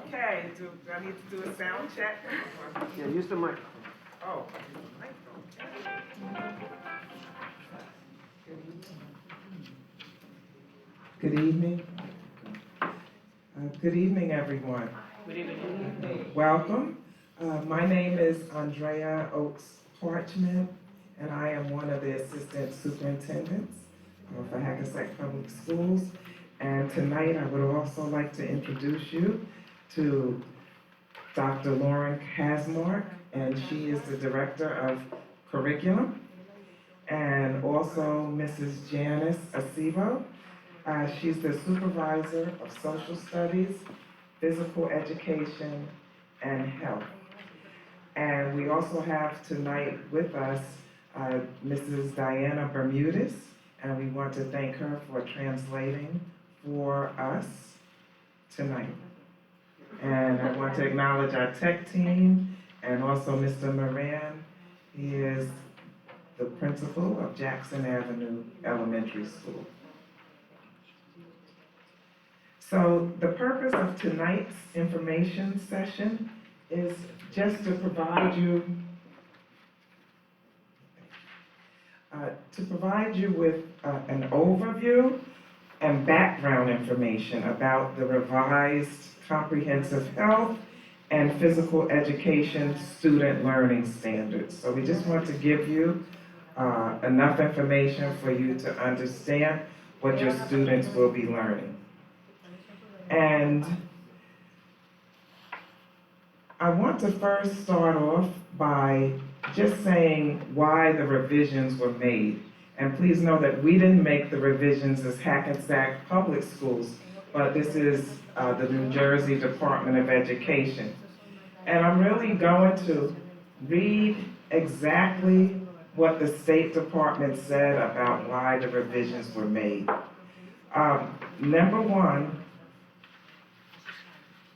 Okay, do I need to do a sound check? Yeah, use the mic. Oh, microphone. Good evening. Good evening, everyone. Good evening. Welcome. My name is Andrea Oaks Parchment, and I am one of the assistant superintendents for Hackensack Public Schools. And tonight, I would also like to introduce you to Dr. Lauren Hasmark, and she is the Director of Curriculum, and also Mrs. Janice Acevo. She's the Supervisor of Social Studies, Physical Education, and Health. And we also have tonight with us Mrs. Diana Bermudez, and we want to thank her for translating for us tonight. And I want to acknowledge our tech team and also Mr. Moran. He is the principal of Jackson Avenue Elementary School. So the purpose of tonight's information session is just to provide you with an overview and background information about the revised comprehensive health and physical education student learning standards. So we just want to give you enough information for you to understand what your students will be learning. And I want to first start off by just saying why the revisions were made. And please know that we didn't make the revisions as Hackensack Public Schools, but this is the New Jersey Department of Education. And I'm really going to read exactly what the State Department said about why the revisions were made. Number one,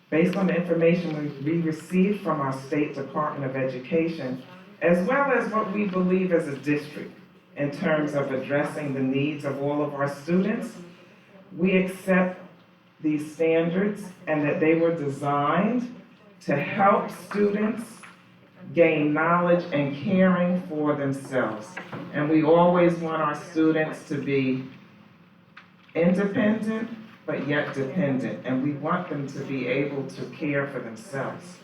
based on the information we received from our State Department of Education, as well as what we believe as a district in terms of addressing the needs of all of our students, we accept these standards and that they were designed to help students gain knowledge and caring for themselves. And we always want our students to be independent, but yet dependent, and we want them to be able to care for themselves.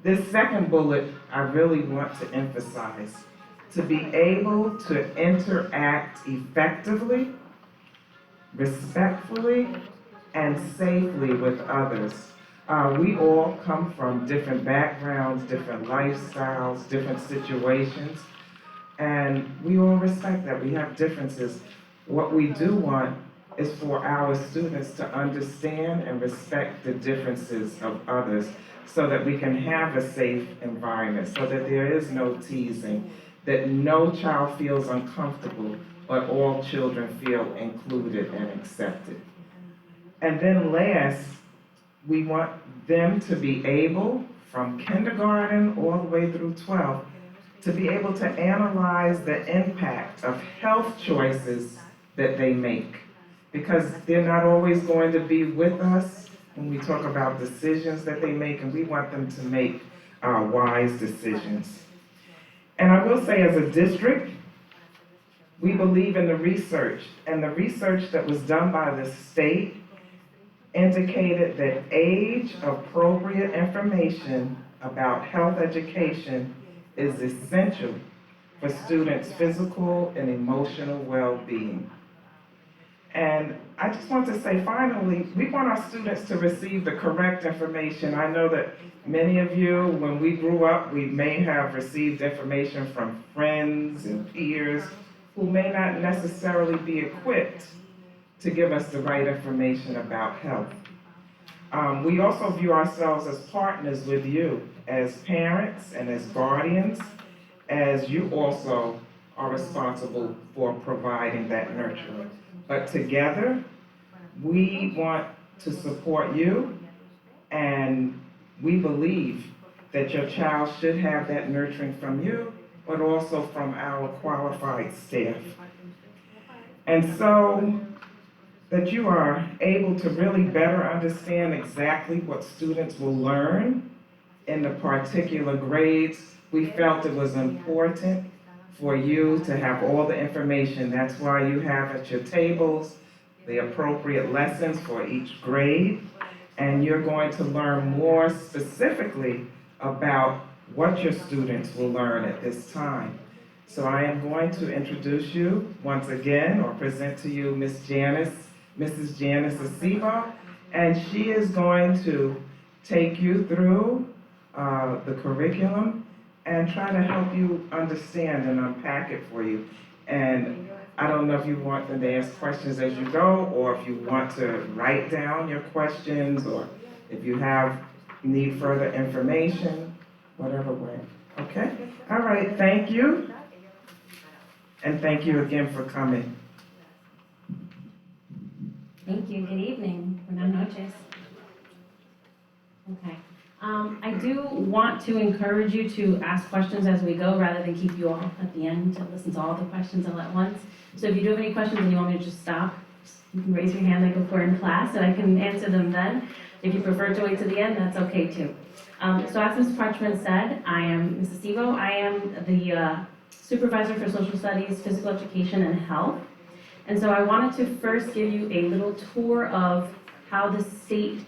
This second bullet, I really want to emphasize, to be able to interact effectively, respectfully, and safely with others. We all come from different backgrounds, different lifestyles, different situations, and we all respect that. We have differences. What we do want is for our students to understand and respect the differences of others so that we can have a safe environment, so that there is no teasing, that no child feels uncomfortable, but all children feel included and accepted. And then last, we want them to be able, from kindergarten all the way through 12, to be able to analyze the impact of health choices that they make. Because they're not always going to be with us when we talk about decisions that they make, and we want them to make wise decisions. And I will say, as a district, we believe in the research, and the research that was done by the state indicated that age-appropriate information about health education is essential for students' physical and emotional well-being. And I just want to say, finally, we want our students to receive the correct information. I know that many of you, when we grew up, we may have received information from friends and peers who may not necessarily be equipped to give us the right information about health. We also view ourselves as partners with you, as parents and as guardians, as you also are responsible for providing that nurturing. But together, we want to support you, and we believe that your child should have that nurturing from you, but also from our qualified staff. And so, that you are able to really better understand exactly what students will learn in the particular grades. We felt it was important for you to have all the information. That's why you have at your tables the appropriate lessons for each grade, and you're going to learn more specifically about what your students will learn at this time. So I am going to introduce you once again, or present to you Mrs. Janice Acebo, and she is going to take you through the curriculum and try to help you understand and unpack it for you. And I don't know if you want them to ask questions as you go, or if you want to write down your questions, or if you need further information, whatever way. Okay? All right, thank you. And thank you again for coming. Thank you. Good evening. Buenas noches. Okay. I do want to encourage you to ask questions as we go rather than keep you all at the end to listen to all the questions all at once. So if you do have any questions and you want me to just stop, you can raise your hand like if we're in class and I can answer them then. If you prefer to wait to the end, that's okay too. So as Ms. Parchment said, I am Mrs. Acebo. I am the Supervisor for Social Studies, Physical Education, and Health. And so I wanted to first give you a little tour of how the state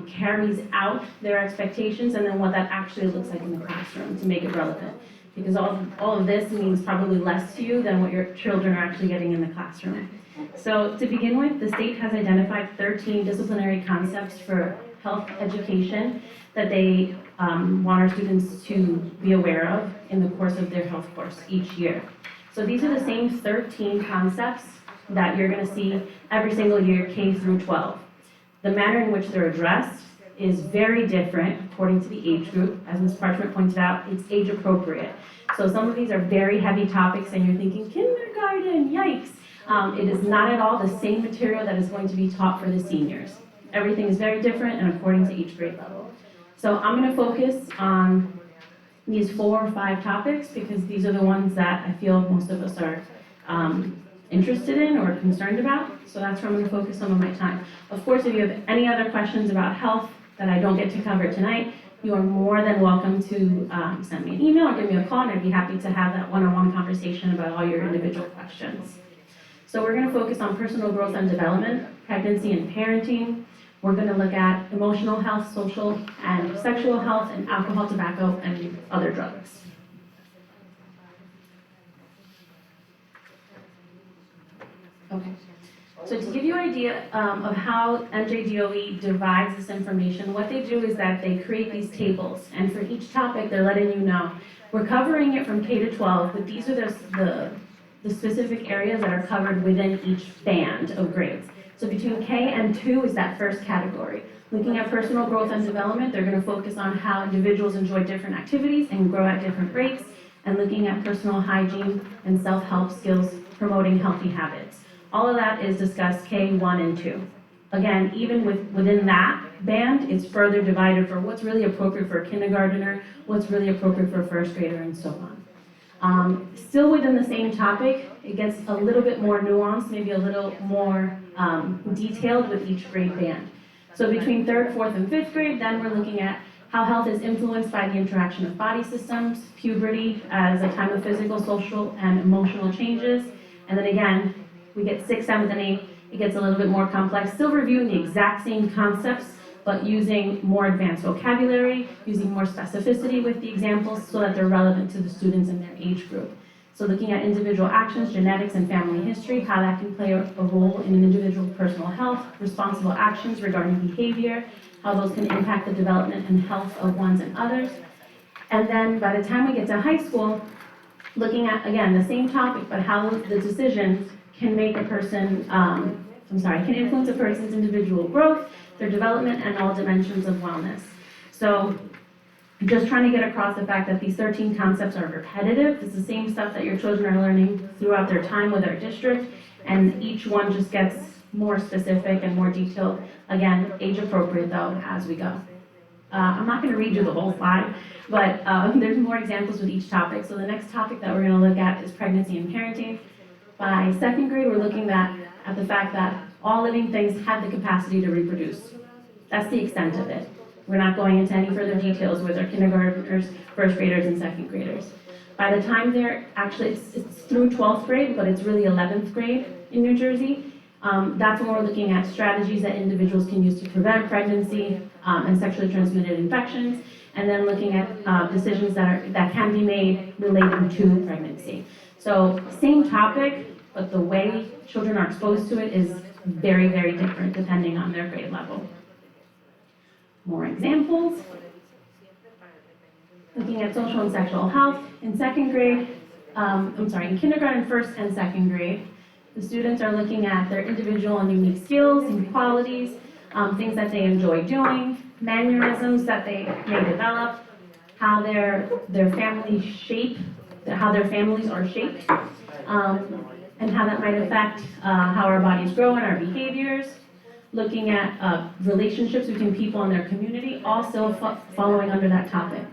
carries out their expectations and then what that actually looks like in the classroom to make it relevant. Because all of this means probably less to you than what your children are actually getting in the classroom. So to begin with, the state has identified 13 disciplinary concepts for health education that they want our students to be aware of in the course of their health course each year. So these are the same 13 concepts that you're going to see every single year, K through 12. The manner in which they're addressed is very different according to the age group. As Ms. Parchment pointed out, it's age appropriate. So some of these are very heavy topics and you're thinking, kindergarten, yikes. It is not at all the same material that is going to be taught for the seniors. Everything is very different and according to each grade level. So I'm going to focus on these 4 or 5 topics because these are the ones that I feel most of us are interested in or concerned about. So that's where I'm going to focus some of my time. Of course, if you have any other questions about health that I don't get to cover tonight, you are more than welcome to send me an email or give me a call, and I'd be happy to have that one-on-one conversation about all your individual questions. So we're going to focus on personal growth and development, pregnancy and parenting. We're going to look at emotional health, social and sexual health, and alcohol, tobacco, and other drugs. Okay. So to give you an idea of how NJDOE divides this information, what they do is that they create these tables, and for each topic, they're letting you know, we're covering it from K to 12, but these are the specific areas that are covered within each band of grades. So between K and 2 is that first category. Looking at personal growth and development, they're going to focus on how individuals enjoy different activities and grow at different rates, and looking at personal hygiene and self-help skills, promoting healthy habits. All of that is discussed K, 1, and 2. Again, even within that band, it's further divided for what's really appropriate for a kindergartner, what's really appropriate for a first grader, and so on. Still within the same topic, it gets a little bit more nuanced, maybe a little more detailed with each grade band. So between 3rd, 4th, and 5th grade, then we're looking at how health is influenced by the interaction of body systems, puberty as a time of physical, social, and emotional changes, and then again, we get 6th, 7th, and 8th. It gets a little bit more complex, still reviewing the exact same concepts, but using more advanced vocabulary, using more specificity with the examples so that they're relevant to the students in their age group. So looking at individual actions, genetics, and family history, how that can play a role in an individual's personal health, responsible actions regarding behavior, how those can impact the development and health of ones and others. And then by the time we get to high school, looking at, again, the same topic, but how the decisions can make a person, can influence a person's individual growth, their development, and all dimensions of wellness. So just trying to get across the fact that these 13 concepts are repetitive. It's the same stuff that your children are learning throughout their time with our district, and each one just gets more specific and more detailed. Again, age appropriate though, as we go. I'm not going to read you the whole slide, but there's more examples with each topic. So the next topic that we're going to look at is pregnancy and parenting. By 2nd grade, we're looking at the fact that all living things have the capacity to reproduce. That's the extent of it. We're not going into any further details with our kindergartners, first graders, and second graders. By the time they're, actually, it's through 12th grade, but it's really 11th grade in New Jersey. That's when we're looking at strategies that individuals can use to prevent pregnancy and sexually transmitted infections, and then looking at decisions that can be made relating to pregnancy. So same topic, but the way children are exposed to it is very, very different depending on their grade level. More examples. Looking at social and sexual health in second grade, in kindergarten, first and second grade, the students are looking at their individual and unique skills and qualities, things that they enjoy doing, mannerisms that they may develop, how their families shape, how their families are shaped, and how that might affect how our bodies grow and our behaviors. Looking at relationships between people in their community, also following under that topic.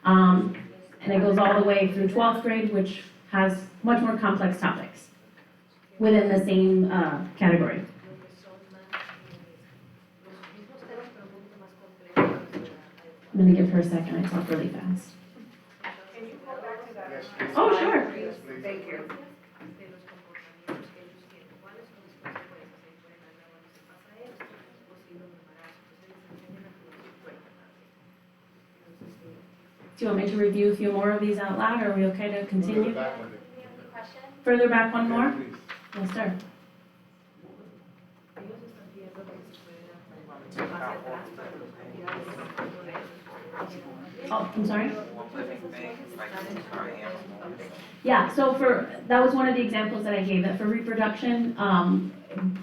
And it goes all the way through 12th grade, which has much more complex topics within the same category. I'm going to give her a second, I talk really fast. Can you go back to that? Yes, please. Oh, sure. Yes, please. Thank you. Do you want me to review a few more of these out loud, or are we okay to continue? Back on it. Further back one more? Please. Yes, sir. Oh, I'm sorry? Yeah, so that was one of the examples that I gave, that for reproduction,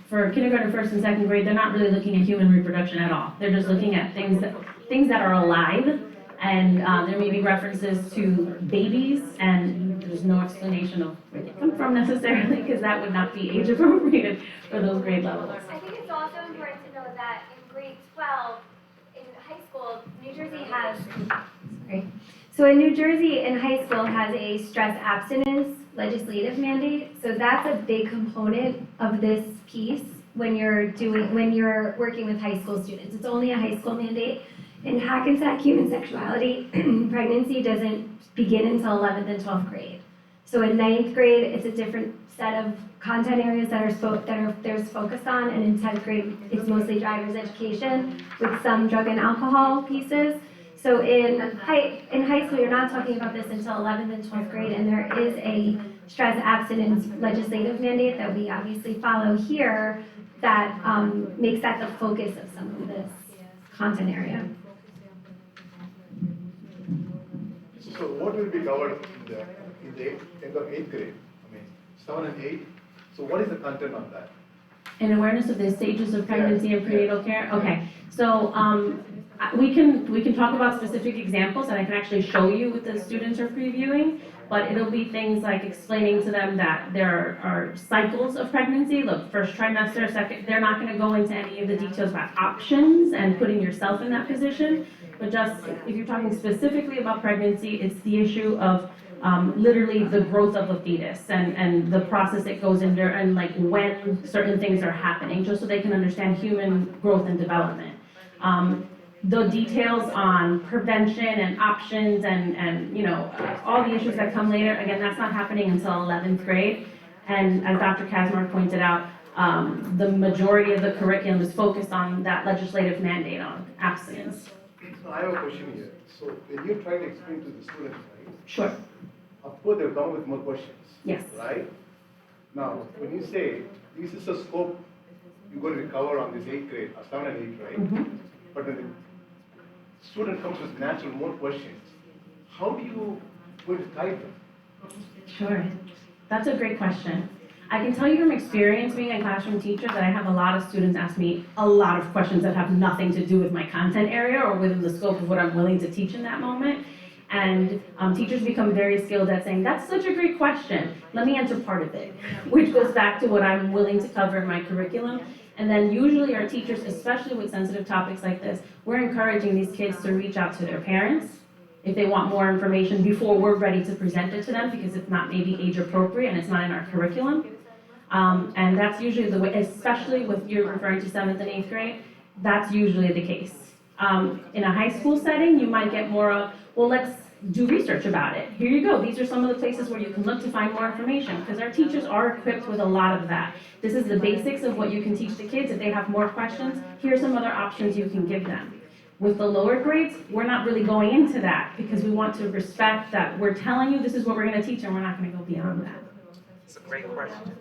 for kindergarten, first and second grade, they're not really looking at human reproduction at all. They're just looking at things that are alive, and there may be references to babies, and there's no explanation of where they come from necessarily, because that would not be age appropriate for those grade levels. I think it's also important to know that in grade 12, in high school, New Jersey has, So in New Jersey, in high school, has a stress abstinence legislative mandate. So that's a big component of this piece when you're working with high school students. It's only a high school mandate. In Hackensack, human sexuality, pregnancy doesn't begin until 11th and 12th grade. So in 9th grade, it's a different set of content areas there's focused on, and in 10th grade, it's mostly driver's education with some drug and alcohol pieces. So in high school, you're not talking about this until 11th and 12th grade, and there is a stress abstinence legislative mandate that we obviously follow here that makes that the focus of some of this content area. So what will be covered in the end of 8th grade? I mean, 7 and 8. So what is the content on that? An awareness of the stages of pregnancy and prenatal care? Okay, so we can talk about specific examples that I can actually show you what the students are previewing, but it'll be things like explaining to them that there are cycles of pregnancy. Look, first trimester, second, they're not going to go into any of the details about options and putting yourself in that position, but just if you're talking specifically about pregnancy, it's the issue of literally the growth of a fetus and the process it goes in there, and like when certain things are happening, just so they can understand human growth and development. The details on prevention and options and all the issues that come later, again, that's not happening until 11th grade. And as Dr. Kazmar pointed out, the majority of the curriculum is focused on that legislative mandate on abstinence. So I have a question here. So when you try to explain to the students, right? Sure. Of course, they'll come with more questions. Yes. Right? Now, when you say this is a scope you're going to cover on this 8th grade, 7 and 8, right? Mm-hmm. But when the student comes with natural more questions, how do you going to guide them? Sure. That's a great question. I can tell you from experience being a classroom teacher that I have a lot of students ask me a lot of questions that have nothing to do with my content area or within the scope of what I'm willing to teach in that moment. And teachers become very skilled at saying, that's such a great question. Let me answer part of it, which goes back to what I'm willing to cover in my curriculum. And then usually our teachers, especially with sensitive topics like this, we're encouraging these kids to reach out to their parents if they want more information before we're ready to present it to them, because it's not maybe age appropriate and it's not in our curriculum. And that's usually the way, especially with you're referring to 7th and 8th grade, that's usually the case. In a high school setting, you might get more of, well, let's do research about it. Here you go. These are some of the places where you can look to find more information, because our teachers are equipped with a lot of that. This is the basics of what you can teach the kids. If they have more questions, here's some other options you can give them. With the lower grades, we're not really going into that, because we want to respect that we're telling you this is what we're going to teach, and we're not going to go beyond that. It's a great question.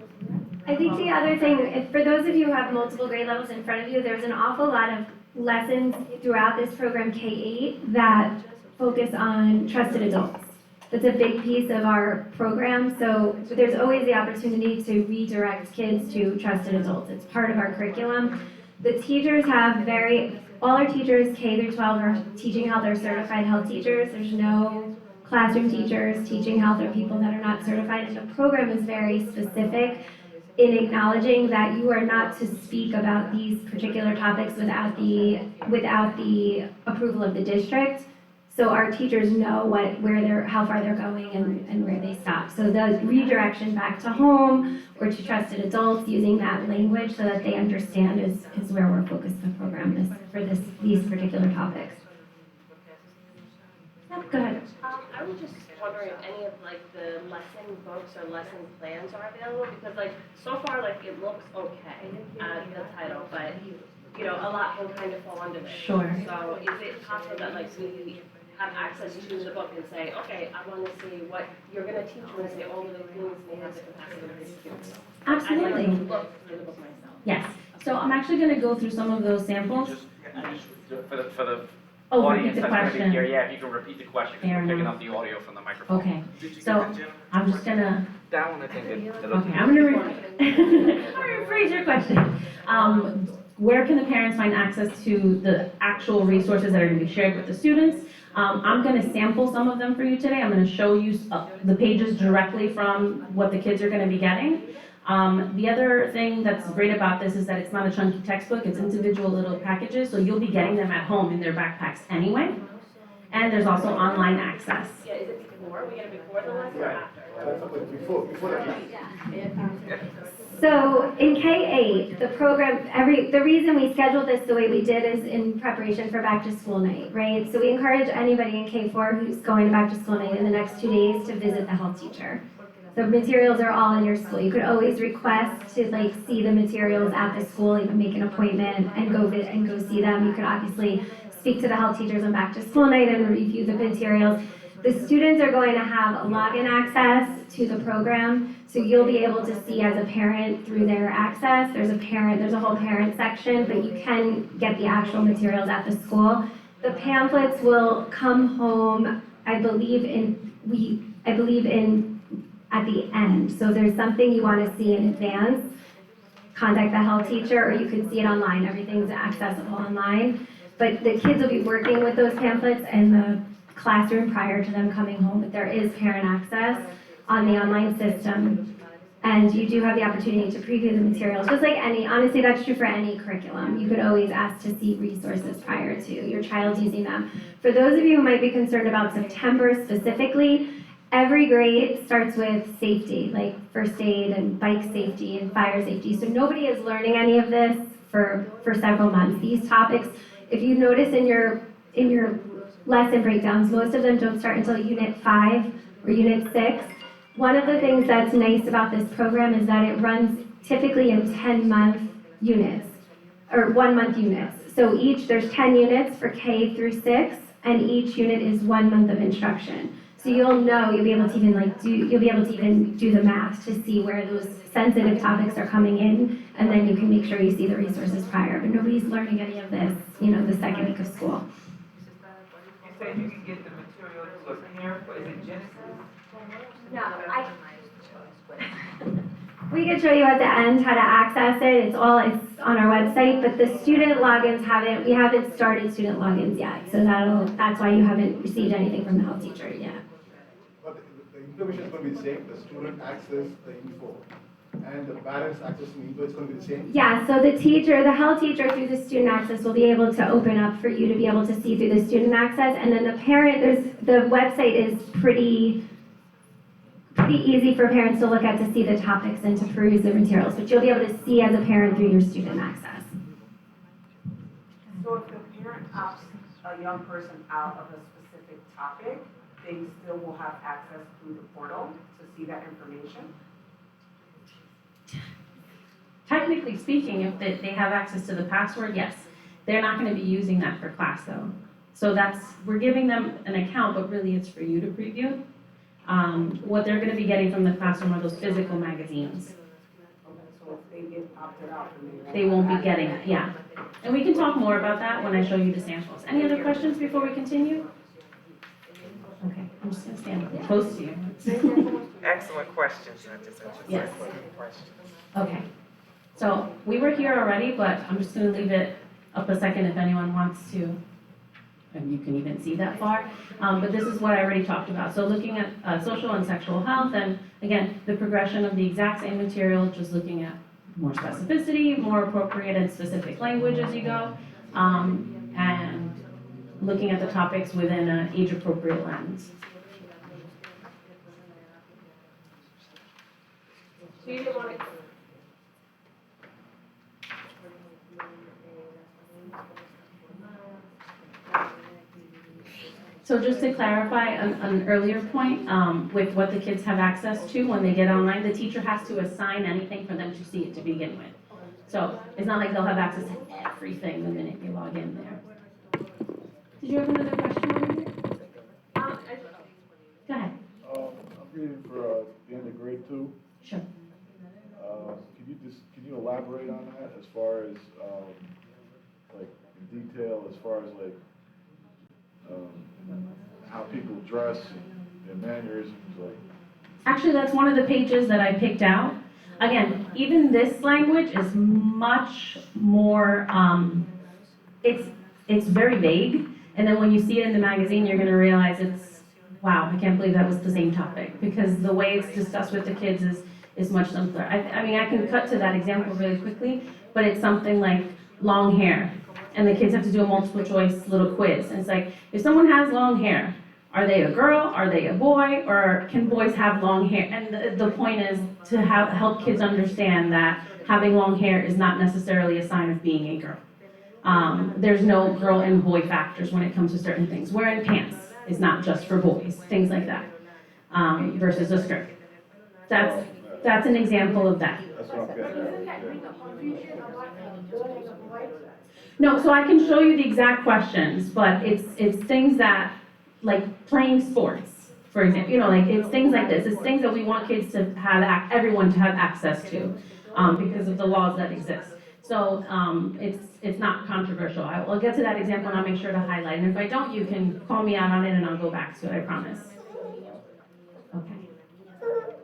I think the other thing, for those of you who have multiple grade levels in front of you, there's an awful lot of lessons throughout this program, K-8, that focus on trusted adults. That's a big piece of our program, so there's always the opportunity to redirect kids to trusted adults. It's part of our curriculum. The teachers have all our teachers, K through 12, are teaching health, are certified health teachers. There's no classroom teachers teaching health or people that are not certified, and the program is very specific in acknowledging that you are not to speak about these particular topics without the approval of the district. So our teachers know how far they're going and where they stop. So the redirection back to home or to trusted adults using that language so that they understand is where we're focused the program is for these particular topics. Yep, go ahead. I was just wondering if any of the lesson books or lesson plans are available, because so far it looks okay as the title, but a lot can kind of fall under this. Sure. So is it possible that we have access to the book and say, okay, I want to see what you're going to teach me, and say all of the things may have different categories of students. Absolutely. I'd like to look through the book myself. Yes. So I'm actually going to go through some of those samples. For the Oh, repeat audience the that's going to question. be here, yeah, if you can repeat the question, Fair we're picking enough. up the audio from the microphone. Okay. Did you So get the general? I'm just going to That one, I think, that Okay, I'm gonna rephrase your question. Where can the parents find access to the actual resources that are gonna be shared with the students? I'm gonna sample some of them for you today. I'm gonna show you the pages directly from what the kids are gonna be getting. The other thing that's great about this is that it's not a chunky textbook, it's individual little packages, so you'll be getting them at home in their backpacks anyway. And there's also online access. Yeah, is it before? We get it before the lesson or after? That's something before the class. So in K-8, the program, the reason we scheduled this the way we did is in preparation for back to school night, right? So we encourage anybody in K-4 who's going to back to school night in the next 2 days to visit the health teacher. The materials are all in your school. You could always request to see the materials at the school, even make an appointment and go see them. You could obviously speak to the health teachers on back to school night and review the materials. The students are going to have login access to the program, so you'll be able to see as a parent through their access. There's a whole parent section, but you can get the actual materials at the school. The pamphlets will come home, I believe at the end. So if there's something you want to see in advance, contact the health teacher, or you can see it online. Everything's accessible online. But the kids will be working with those pamphlets in the classroom prior to them coming home, but there is parent access on the online system. And you do have the opportunity to preview the materials, just like honestly, that's true for any curriculum. You could always ask to see resources prior to your child using them. For those of you who might be concerned about September specifically, every grade starts with safety, like first aid and bike safety and fire safety. So nobody is learning any of this for several months. These topics, if you notice in your lesson breakdowns, most of them don't start until Unit 5 or Unit 6. One of the things that's nice about this program is that it runs typically in 10-month units, or 1-month units. So there's 10 units for K through 6, and each unit is 1 month of instruction. So you'll be able to even do the math to see where those sensitive topics are coming in, and then you can make sure you see the resources prior. But nobody's learning any of this, the second week of school. You said you can get the material to a parent, but is it Genesis? No, we could show you at the end how to access it. It's on our website, but the student logins we haven't started student logins yet. So that's why you haven't received anything from the health teacher yet. But the information is going to be the same, the student access the info, and the parents access the info is going to be the same? Yeah, so the health teacher through the student access will be able to open up for you to be able to see through the student access, and then the parent, the website is pretty pretty easy for parents to look at to see the topics and to peruse the materials, but you'll be able to see as a parent through your student access. So if the parent opts a young person out of a specific topic, they still will have access through the portal to see that information? Technically speaking, if they have access to the password, yes. They're not gonna be using that for class though. So we're giving them an account, but really it's for you to preview. What they're gonna be getting from the classroom are those physical magazines. Okay, so if they get opted out, then They won't be getting it, yeah. And we can talk more about that when I show you the samples. Any other questions before we continue? Okay, I'm just gonna stand close to you. Excellent questions, I just Yes. questions. Okay, so we were here already, but I'm just gonna leave it up a second if anyone wants to, and you can even see that far. But this is what I already talked about. So looking at social and sexual health, and again, the progression of the exact same material, just looking at more specificity, more appropriate and specific language as you go, and looking at the topics within an age-appropriate lens. So you didn't want to. So just to clarify an earlier point, with what the kids have access to when they get online, the teacher has to assign anything for them to see it to begin with. So it's not like they'll have access to everything the minute they log in there. Did you have another question over here? Go ahead. I'm reading for the end of grade 2. Sure. Can you elaborate on that as far as, like, in detail, as far as, like, how people dress and their mannerisms, like? Actually, that's one of the pages that I picked out. Again, even this language is much more, it's very vague. And then when you see it in the magazine, you're gonna realize wow, I can't believe that was the same topic. Because the way it's discussed with the kids is much simpler. I mean, I can cut to that example really quickly, but it's something like long hair. And the kids have to do a multiple choice little quiz. And it's like, if someone has long hair, are they a girl, are they a boy, or can boys have long hair? And the point is to help kids understand that having long hair is not necessarily a sign of being a girl. There's no girl and boy factors when it comes to certain things. Wearing pants is not just for boys, things like that, versus a skirt. That's an example of that. That's what I'm getting at. No, so I can show you the exact questions, but it's things that, like playing sports, for example, like it's things like this. It's things that we want kids to have, everyone to have access to, because of the laws that exist. So it's not controversial. I'll get to that example and I'll make sure to highlight. And if I don't, you can call me out on it and I'll go back to it, I promise. Okay,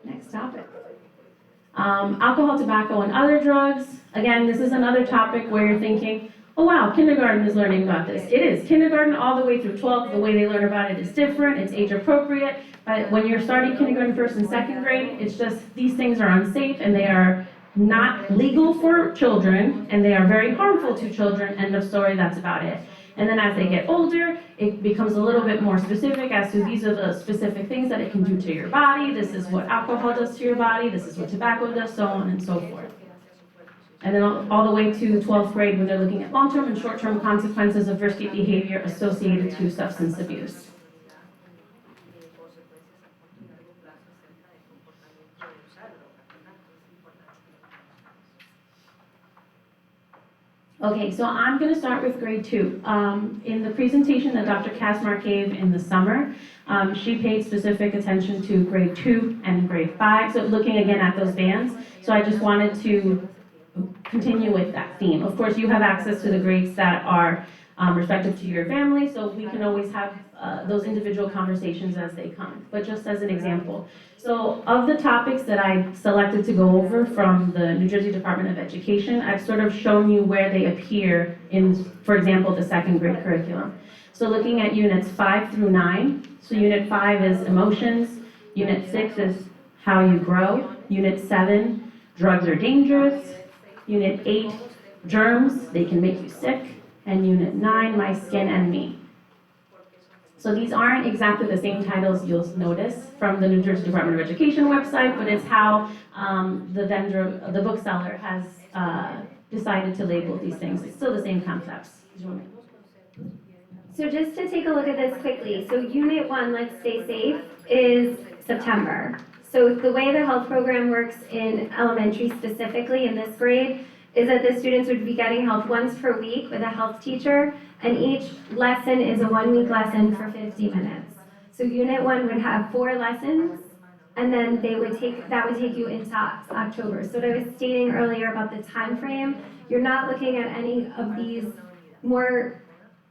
next topic. Alcohol, tobacco, and other drugs. Again, this is another topic where you're thinking, oh wow, kindergarten is learning about this. It is. Kindergarten all the way through 12th, the way they learn about it is different, it's age appropriate. But when you're starting kindergarten, first and second grade, it's just these things are unsafe and they are not legal for children and they are very harmful to children. End of story, that's about it. And then as they get older, it becomes a little bit more specific as to these are the specific things that it can do to your body. This is what alcohol does to your body. This is what tobacco does, so on and so forth. And then all the way to 12th grade when they're looking at long-term and short-term consequences of risky behavior associated to substance abuse. Okay, so I'm going to start with grade 2. In the presentation that Dr. Kasmar gave in the summer, she paid specific attention to grade 2 and grade 5, so looking again at those bands. So I just wanted to continue with that theme. Of course, you have access to the grades that are respective to your family, so we can always have those individual conversations as they come. But just as an example, so of the topics that I selected to go over from the New Jersey Department of Education, I've sort of shown you where they appear in, for example, the second grade curriculum. So looking at units 5 through 9, so unit 5 is emotions, unit 6 is how you grow, unit 7, drugs are dangerous, unit 8, germs, they can make you sick, and unit 9, my skin and me. So these aren't exactly the same titles you'll notice from the New Jersey Department of Education website, but it's how the vendor, the bookseller has decided to label these things. It's still the same concepts. So just to take a look at this quickly, so Unit 1, Let's Stay Safe, is September. So the way the health program works in elementary specifically in this grade is that the students would be getting health once per week with a health teacher, and each lesson is a 1-week lesson for 50 minutes. So Unit 1 would have 4 lessons, and then that would take you into October. So what I was stating earlier about the time frame, you're not looking at any of these more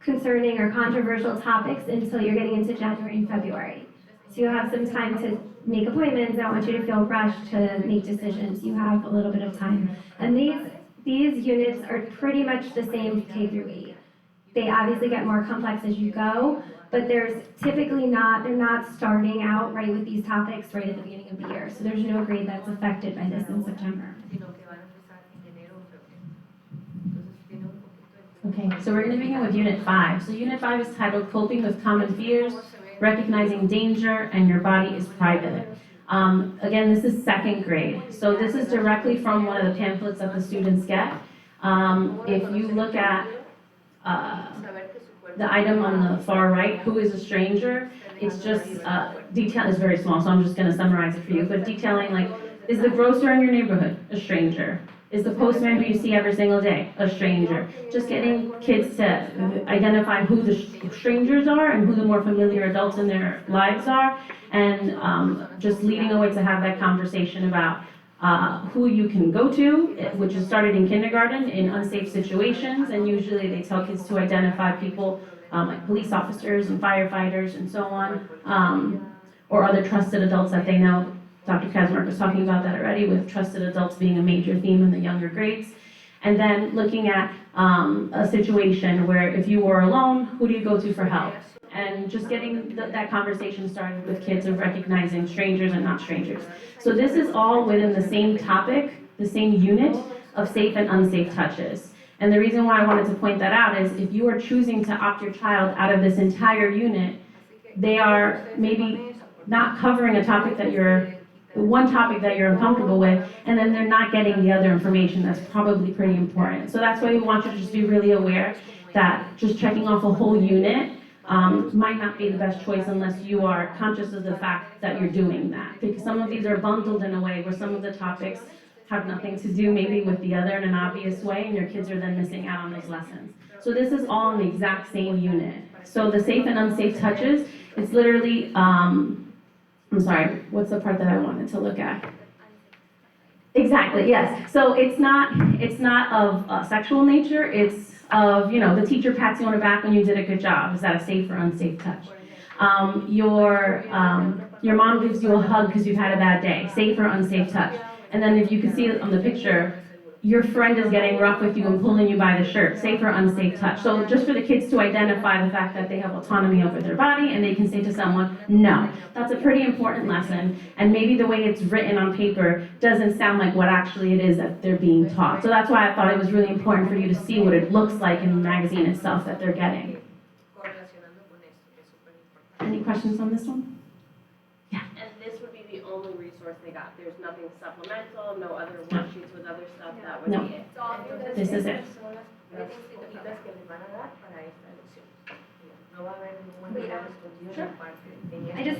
concerning or controversial topics until you're getting into January and February. So you have some time to make appointments. I don't want you to feel rushed to make decisions. You have a little bit of time. And these units are pretty much the same K through 8. They obviously get more complex as you go, but they're not starting out right with these topics right at the beginning of the year. So there's no grade that's affected by this in September. Okay, so we're going to begin with Unit 5. So Unit 5 is titled Coping with Common Fears, Recognizing Danger, and Your Body is Private. Again, this is 2nd grade. So this is directly from one of the pamphlets that the students get. If you look at the item on the far right, who is a stranger, it's just, detail is very small, so I'm just going to summarize it for you, but detailing like, is the grocer in your neighborhood a stranger? Is the postman who you see every single day a stranger? Just getting kids to identify who the strangers are and who the more familiar adults in their lives are, and just leading away to have that conversation about who you can go to, which is started in kindergarten in unsafe situations, and usually they tell kids to identify people like police officers and firefighters and so on, or other trusted adults that they know. Dr. Kazmark was talking about that already, with trusted adults being a major theme in the younger grades. And then looking at a situation where if you were alone, who do you go to for help? And just getting that conversation started with kids of recognizing strangers and not strangers. So this is all within the same topic, the same unit of safe and unsafe touches. And the reason why I wanted to point that out is if you are choosing to opt your child out of this entire unit, they are maybe not covering a topic that one topic that you're uncomfortable with, and then they're not getting the other information that's probably pretty important. So that's why we want you to just be really aware that just checking off a whole unit might not be the best choice unless you are conscious of the fact that you're doing that. Because some of these are bundled in a way where some of the topics have nothing to do maybe with the other in an obvious way, and your kids are then missing out on those lessons. So this is all in the exact same unit. So the safe and unsafe touches, it's literally, I'm sorry, what's the part that I wanted to look at? Exactly, yes. So it's not of sexual nature, it's of, the teacher pats you on the back when you did a good job. Is that a safe or unsafe touch? Your mom gives you a hug because you've had a bad day. Safe or unsafe touch? And then if you can see on the picture, your friend is getting rough with you and pulling you by the shirt. Safe or unsafe touch? So just for the kids to identify the fact that they have autonomy over their body and they can say to someone, no. That's a pretty important lesson. And maybe the way it's written on paper doesn't sound like what actually it is that they're being taught. So that's why I thought it was really important for you to see what it looks like in the magazine itself that they're getting. Any questions on this one? And this would be the only resource they got. There's nothing supplemental, no other worksheets with other stuff, that would No. be it. This is it.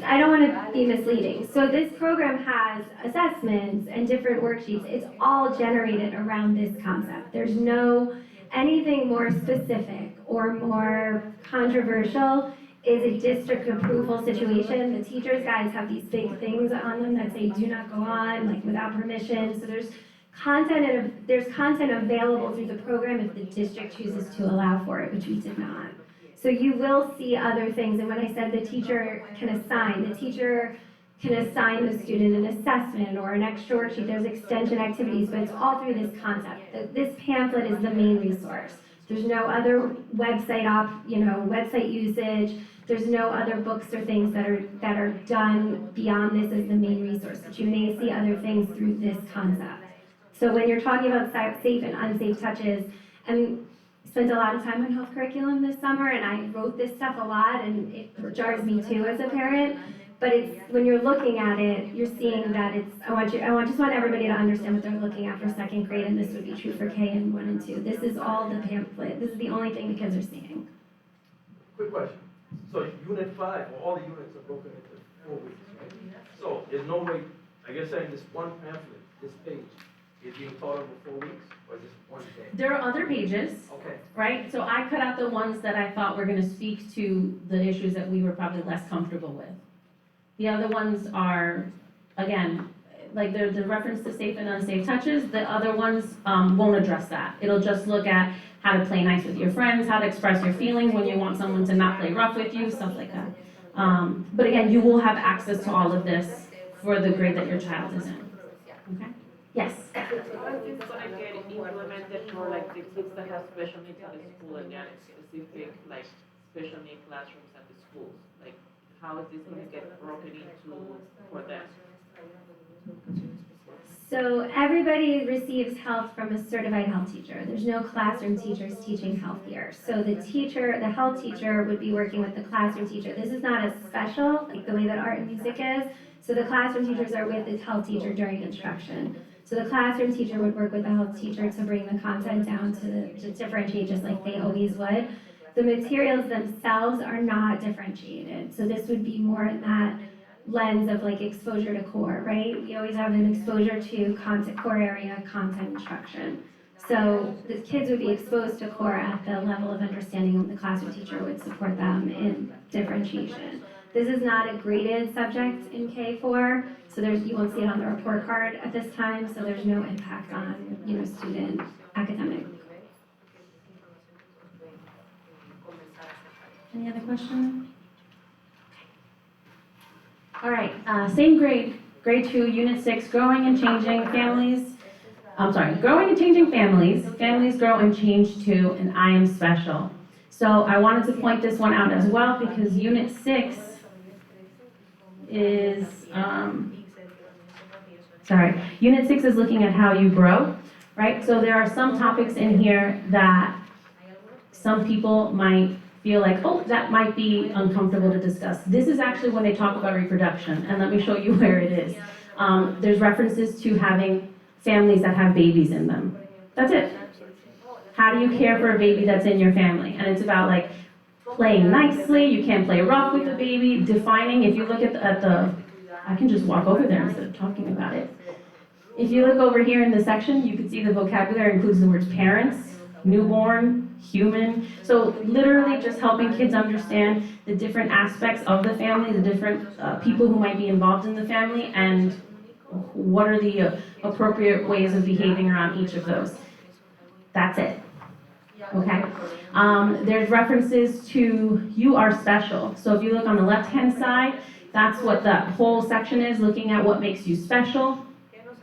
I don't want to be misleading. So this program has assessments and different worksheets. It's all generated around this concept. There's no anything more specific or more controversial is a district approval situation. The teacher's guides have these big things on them that say do not go on, like without permission. So there's content available through the program if the district chooses to allow for it, which we did not. So you will see other things, and when I said the teacher can assign the student an assessment or an extra worksheet, there's extension activities, but it's all through this concept. This pamphlet is the main resource. There's no other website usage. There's no other books or things that are done beyond this as the main resource, but you may see other things through this concept. So when you're talking about safe and unsafe touches, and spent a lot of time on health curriculum this summer, and I wrote this stuff a lot, and it jars me too as a parent. But it's, when you're looking at it, you're seeing that it's, just want everybody to understand what they're looking at for second grade, and this would be true for K and 1 and 2. This is all the pamphlet. This is the only thing the kids are seeing. Quick question. So unit 5, all the units are broken into 4 weeks, right? So there's no way, like you're saying, this one pamphlet, this page, is being taught over 4 weeks, or is this one day? There are other pages, Okay. right? So I cut out the ones that I thought were gonna speak to the issues that we were probably less comfortable with. The other ones are, again, like the reference to safe and unsafe touches, the other ones won't address that. It'll just look at how to play nice with your friends, how to express your feelings when you want someone to not play rough with you, stuff like that. But again, you will have access to all of this for the grade that your child is in. Okay? Yes? How is this gonna get implemented for like the kids that have special needs at the school and then specific like special need classrooms at the schools? Like, how is this gonna get broken into for them? So everybody receives health from a certified health teacher. There's no classroom teachers teaching health here. So the health teacher would be working with the classroom teacher. This is not as special, like the way that art and music is. So the classroom teachers are with the health teacher during instruction. So the classroom teacher would work with the health teacher to bring the content down to differentiate just like they always would. The materials themselves are not differentiated. So this would be more in that lens of like exposure to core, right? We always have an exposure to content, core area, content instruction. So the kids would be exposed to core at the level of understanding of the classroom teacher would support them in differentiation. This is not a graded subject in K4, so you won't see it on the report card at this time, so there's no impact on, student academic. Any other questions? All right, same grade, grade 2, unit 6, growing and changing families. Growing and changing families. Families grow and change too, and I am special. So I wanted to point this one out as well because unit 6 is, unit 6 is looking at how you grow, right? So there are some topics in here that some people might feel like, oh, that might be uncomfortable to discuss. This is actually when they talk about reproduction, and let me show you where it is. There's references to having families that have babies in them. That's it. How do you care for a baby that's in your family? And it's about like playing nicely, you can't play rough with the baby, defining, if you look at the I can just walk over there instead of talking about it. If you look over here in the section, you can see the vocabulary includes the words parents, newborn, human. So literally just helping kids understand the different aspects of the family, the different people who might be involved in the family, and what are the appropriate ways of behaving around each of those. That's it. Okay? There's references to you are special. So if you look on the left-hand side, that's what that whole section is, looking at what makes you special.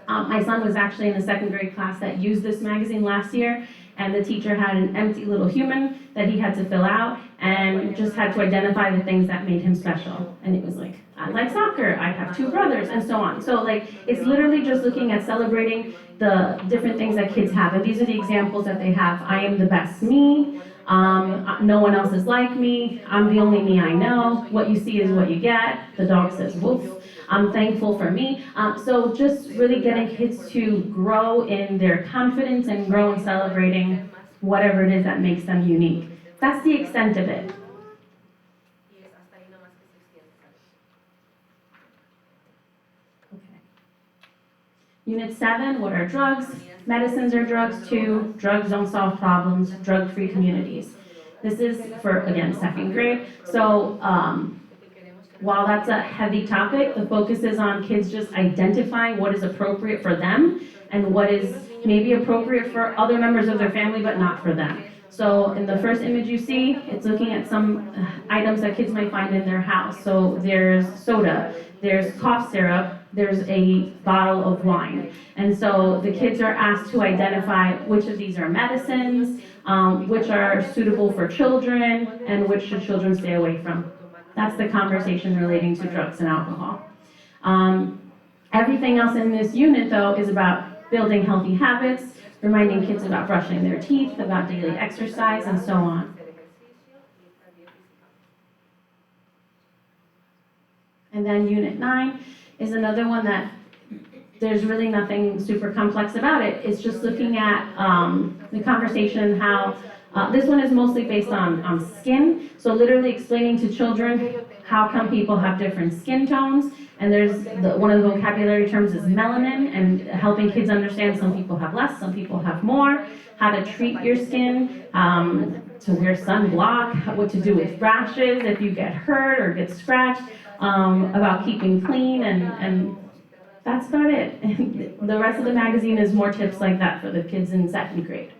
My son was actually in a second grade class that used this magazine last year, and the teacher had an empty little human that he had to fill out and just had to identify the things that made him special. And it was like, I like soccer, I have 2 brothers, and so on. So like, it's literally just looking at celebrating the different things that kids have. And these are the examples that they have. I am the best me. No one else is like me. I'm the only me I know. What you see is what you get. The dog says woof. I'm thankful for me. So just really getting kids to grow in their confidence and grow in celebrating whatever it is that makes them unique. That's the extent of it. Okay. Unit 7, what are drugs? Medicines are drugs too. Drugs don't solve problems. Drug-free communities. This is for, again, second grade. So while that's a heavy topic, the focus is on kids just identifying what is appropriate for them and what is maybe appropriate for other members of their family, but not for them. So in the first image you see, it's looking at some items that kids might find in their house. So there's soda, there's cough syrup, there's a bottle of wine. And so the kids are asked to identify which of these are medicines, which are suitable for children, and which should children stay away from. That's the conversation relating to drugs and alcohol. Everything else in this unit, though, is about building healthy habits, reminding kids about brushing their teeth, about daily exercise, and so on. And then Unit 9 is another one that there's really nothing super complex about it. It's just looking at the conversation, how this one is mostly based on skin. So literally explaining to children how come people have different skin tones. And there's one of the vocabulary terms is melanin, and helping kids understand some people have less, some people have more, how to treat your skin, to wear sunblock, what to do with rashes if you get hurt or get scratched, about keeping clean, and that's about it. The rest of the magazine is more tips like that for the kids in 2nd grade.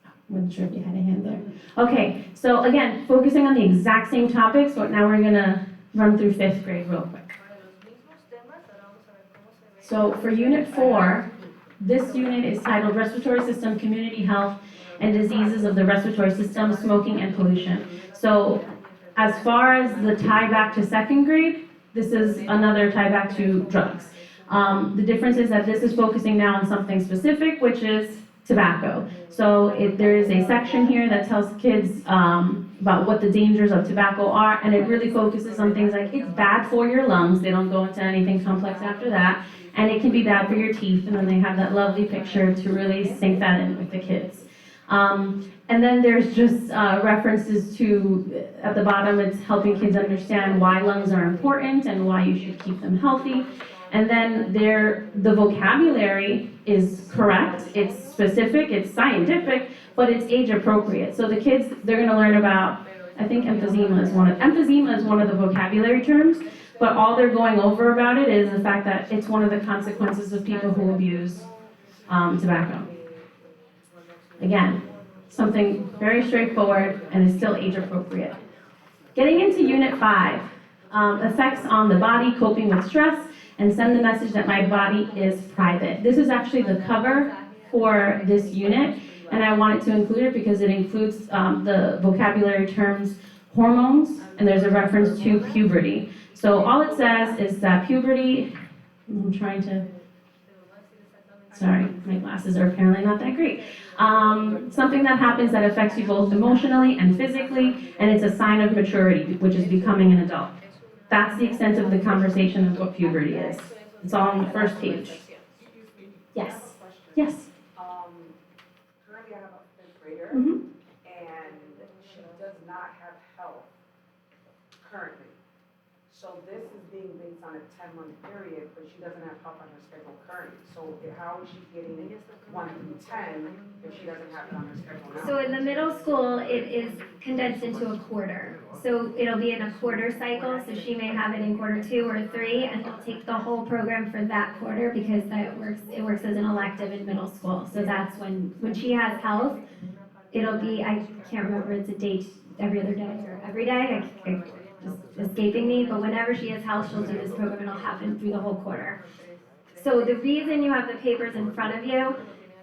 I wasn't sure if you had a hand there. Okay, so again, focusing on the exact same topics, but now we're gonna run through 5th grade real quick. So for Unit 4, this unit is titled Respiratory System, Community Health, and Diseases of the Respiratory System, Smoking and Pollution. So as far as the tie back to 2nd grade, this is another tie back to drugs. The difference is that this is focusing now on something specific, which is tobacco. So there is a section here that tells kids about what the dangers of tobacco are, and it really focuses on things like it's bad for your lungs. They don't go into anything complex after that. And it can be bad for your teeth, and then they have that lovely picture to really sink that in with the kids. And then there's just references to, at the bottom, it's helping kids understand why lungs are important and why you should keep them healthy. And then the vocabulary is correct, it's specific, it's scientific, but it's age appropriate. So the kids, they're gonna learn about, I think emphysema is one of the vocabulary terms, but all they're going over about it is the fact that it's one of the consequences of people who abuse tobacco. Again, something very straightforward and is still age appropriate. Getting into Unit 5, effects on the body, coping with stress, and send the message that my body is private. This is actually the cover for this unit, and I wanted to include it because it includes the vocabulary terms hormones, and there's a reference to puberty. So all it says is that puberty, sorry, my glasses are apparently not that great. Something that happens that affects you both emotionally and physically, and it's a sign of maturity, which is becoming an adult. That's the extent of the conversation of what puberty is. It's all on the first page. Yes. Yes. Currently I have a 5th grader, Mm-hmm. and she does not have health currently. So this is being based on a 10-month period, but she doesn't have health on her schedule currently. So how is she getting 1 through 10 if she doesn't have it on her schedule now? So in the middle school, it is condensed into a quarter. So it'll be in a quarter cycle, so she may have it in quarter 2 or 3, and they'll take the whole program for that quarter because it works as an elective in middle school. So that's when she has health, it'll be, I can't remember, it's a date every other day or every day, just escaping me, but whenever she has health, she'll do this program, and it'll happen through the whole quarter. So the reason you have the papers in front of you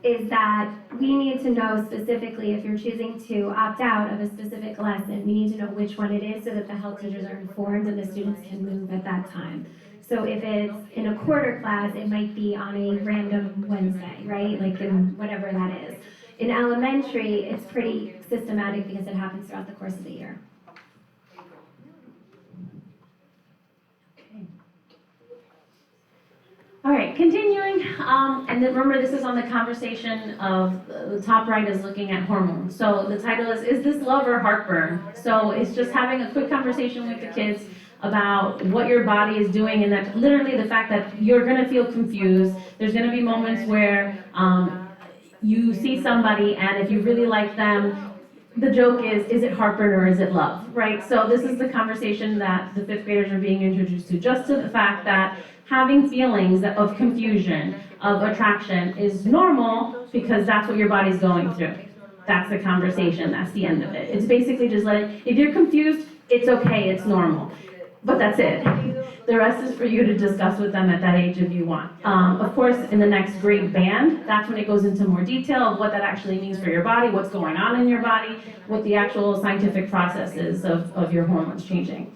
is that we need to know specifically if you're choosing to opt out of a specific lesson, we need to know which one it is so that the health teachers are informed and the students can move at that time. So if it's in a quarter class, it might be on a random Wednesday, right? Like in whatever that is. In elementary, it's pretty systematic because it happens throughout the course of the year. All right, continuing, and then remember this is on the conversation of, the top right is looking at hormones. So the title is this love or heartburn? So it's just having a quick conversation with the kids about what your body is doing, and that literally the fact that you're gonna feel confused. There's gonna be moments where you see somebody, and if you really like them, the joke is it heartburn or is it love, right? So this is the conversation that the 5th graders are being introduced to, just to the fact that having feelings of confusion, of attraction is normal because that's what your body's going through. That's the conversation, that's the end of it. It's basically just if you're confused, it's okay, it's normal. But that's it. The rest is for you to discuss with them at that age if you want. Of course, in the next grade band, that's when it goes into more detail of what that actually means for your body, what's going on in your body, what the actual scientific process is of your hormones changing.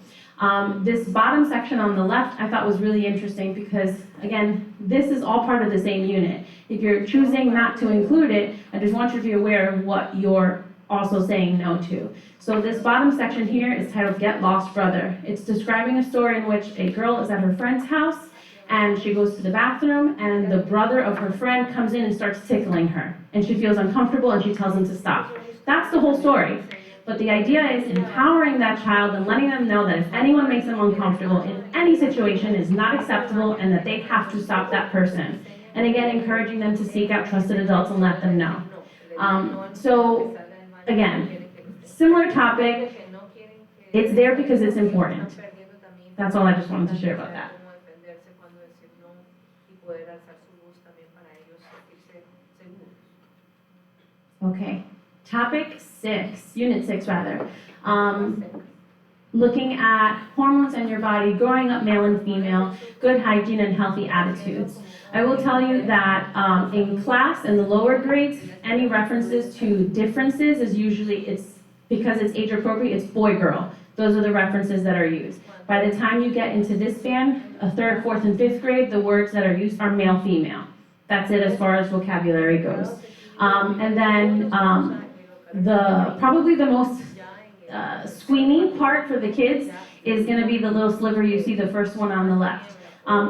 This bottom section on the left I thought was really interesting because, again, this is all part of the same unit. If you're choosing not to include it, I just want you to be aware of what you're also saying no to. So this bottom section here is titled Get Lost Brother. It's describing a story in which a girl is at her friend's house and she goes to the bathroom and the brother of her friend comes in and starts tickling her. And she feels uncomfortable and she tells him to stop. That's the whole story. But the idea is empowering that child and letting them know that if anyone makes them uncomfortable in any situation is not acceptable and that they have to stop that person. And again, encouraging them to seek out trusted adults and let them know. So again, similar topic, it's there because it's important. That's all I just wanted to share about that. Okay, topic 6, unit 6 rather. Looking at hormones in your body, growing up male and female, good hygiene and healthy attitudes. I will tell you that in class, in the lower grades, any references to differences is usually, it's because it's age appropriate, it's boy-girl. Those are the references that are used. By the time you get into this band, a 3rd, 4th, and 5th grade, the words that are used are male-female. That's it as far as vocabulary goes. And then probably the most squeamy part for the kids is going to be the little sliver you see, the first one on the left.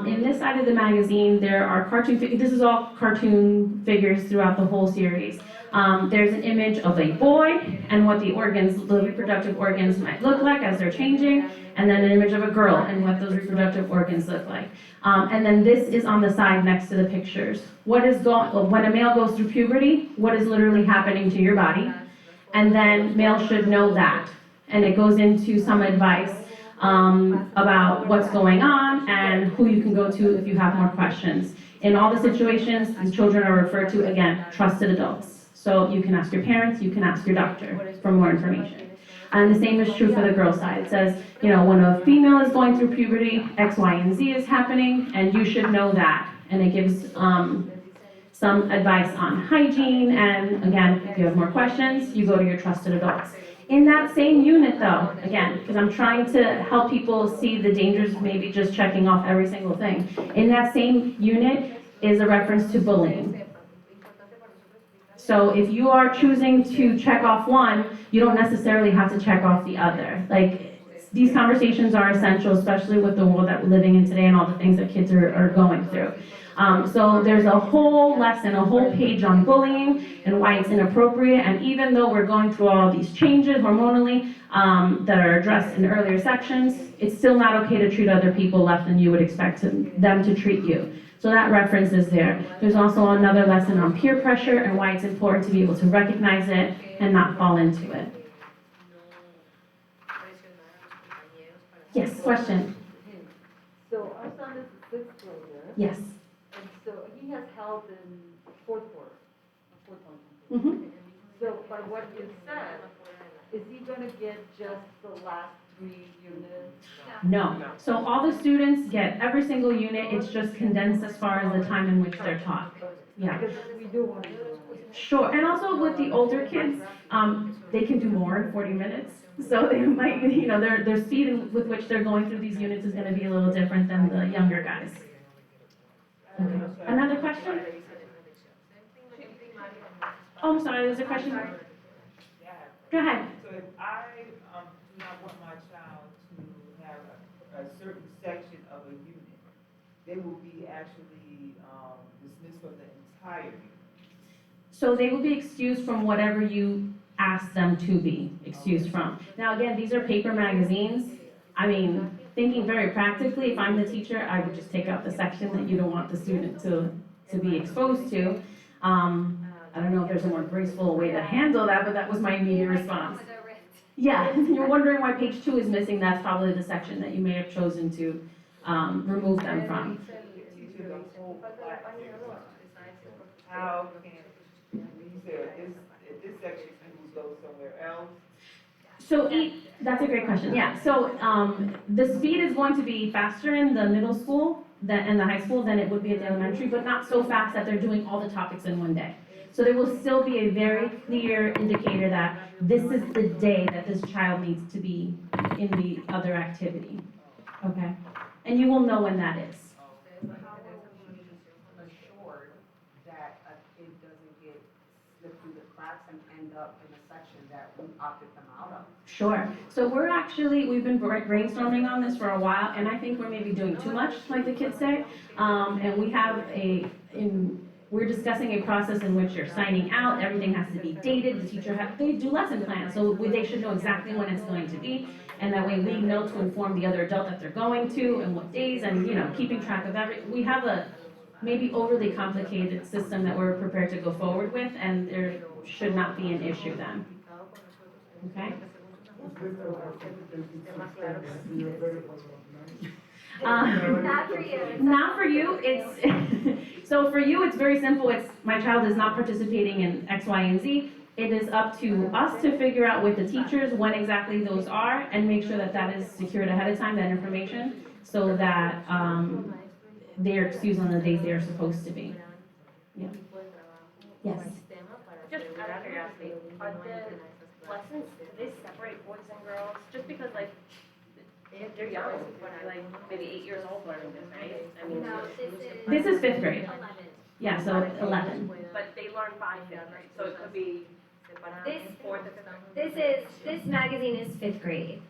In this side of the magazine, there are cartoon figures. This is all cartoon figures throughout the whole series. There's an image of a boy and what the reproductive organs might look like as they're changing, and then an image of a girl and what those reproductive organs look like. And then this is on the side next to the pictures. When a male goes through puberty, what is literally happening to your body? And then males should know that. And it goes into some advice about what's going on and who you can go to if you have more questions. In all the situations, the children are referred to, again, trusted adults. So you can ask your parents, you can ask your doctor for more information. And the same is true for the girl side. It says, you know, when a female is going through puberty, X, Y, and Z is happening, and you should know that. And it gives some advice on hygiene, and again, if you have more questions, you go to your trusted adults. In that same unit though, again, because I'm trying to help people see the dangers of maybe just checking off every single thing. In that same unit is a reference to bullying. So if you are choosing to check off one, you don't necessarily have to check off the other. Like, these conversations are essential, especially with the world that we're living in today and all the things that kids are going through. So there's a whole lesson, a whole page on bullying and why it's inappropriate. And even though we're going through all of these changes hormonally that are addressed in earlier sections, it's still not okay to treat other people less than you would expect them to treat you. So that reference is there. There's also another lesson on peer pressure and why it's important to be able to recognize it and not fall into it. Yes, question? So our son is a 6th grader. Yes. And so he has health in 4th quarter, 4th one. Mm-hmm. So by what you said, is he gonna get just the last 3 units? No. So all the students get every single unit. It's just condensed as far as the time in which they're taught. Yeah. Because we do want to. Sure. And also with the older kids, they can do more in 40 minutes. So they might, you know, their speed with which they're going through these units is going to be a little different than the younger guys. Okay. Another question? Oh, I'm sorry. There's a question. Go ahead. So if I do not want my child to have a certain section of a unit, they will be actually dismissed from the entire unit. So they will be excused from whatever you ask them to be excused from. Now again, these are paper magazines. I mean, thinking very practically, if I'm the teacher, I would just take out the section that you don't want the student to be exposed to. I don't know if there's a more graceful way to handle that, but that was my immediate response. Yeah, you're wondering why page 2 is missing, that's probably the section that you may have chosen to remove them from. How can, you said this section can go somewhere else? So that's a great question, yeah. So the speed is going to be faster in the middle school and the high school than it would be at the elementary, but not so fast that they're doing all the topics in one day. So there will still be a very clear indicator that this is the day that this child needs to be in the other activity, okay? And you will know when that is. But how will we assured that a kid doesn't get slipped through the cracks and end up in a section that we opted them out of? Sure. So we've been brainstorming on this for a while, and I think we're maybe doing too much, like the kids say. And we have we're discussing a process in which you're signing out, everything has to be dated, the teacher they do lesson plans, so they should know exactly when it's going to be, and that way we know to inform the other adult that they're going to, and what days, and, keeping track of we have a maybe overly complicated system that we're prepared to go forward with, and there should not be an issue then. Okay? Not for you. Not for you, so for you, it's very simple, my child is not participating in X, Y, and Z. It is up to us to figure out with the teachers when exactly those are, and make sure that that is secured ahead of time, that information, so that, they're excused on the days they are supposed to be. Yeah. Yes. Just out of curiosity, are the lessons, do they separate boys and girls? Just because they're young, they're maybe 8 years old learning this, right? I mean, No, This is 5th grade. 11. Yeah, so 11. but they learn by 5th grade, so it could be This, 4th or 5th. this magazine is 5th grade.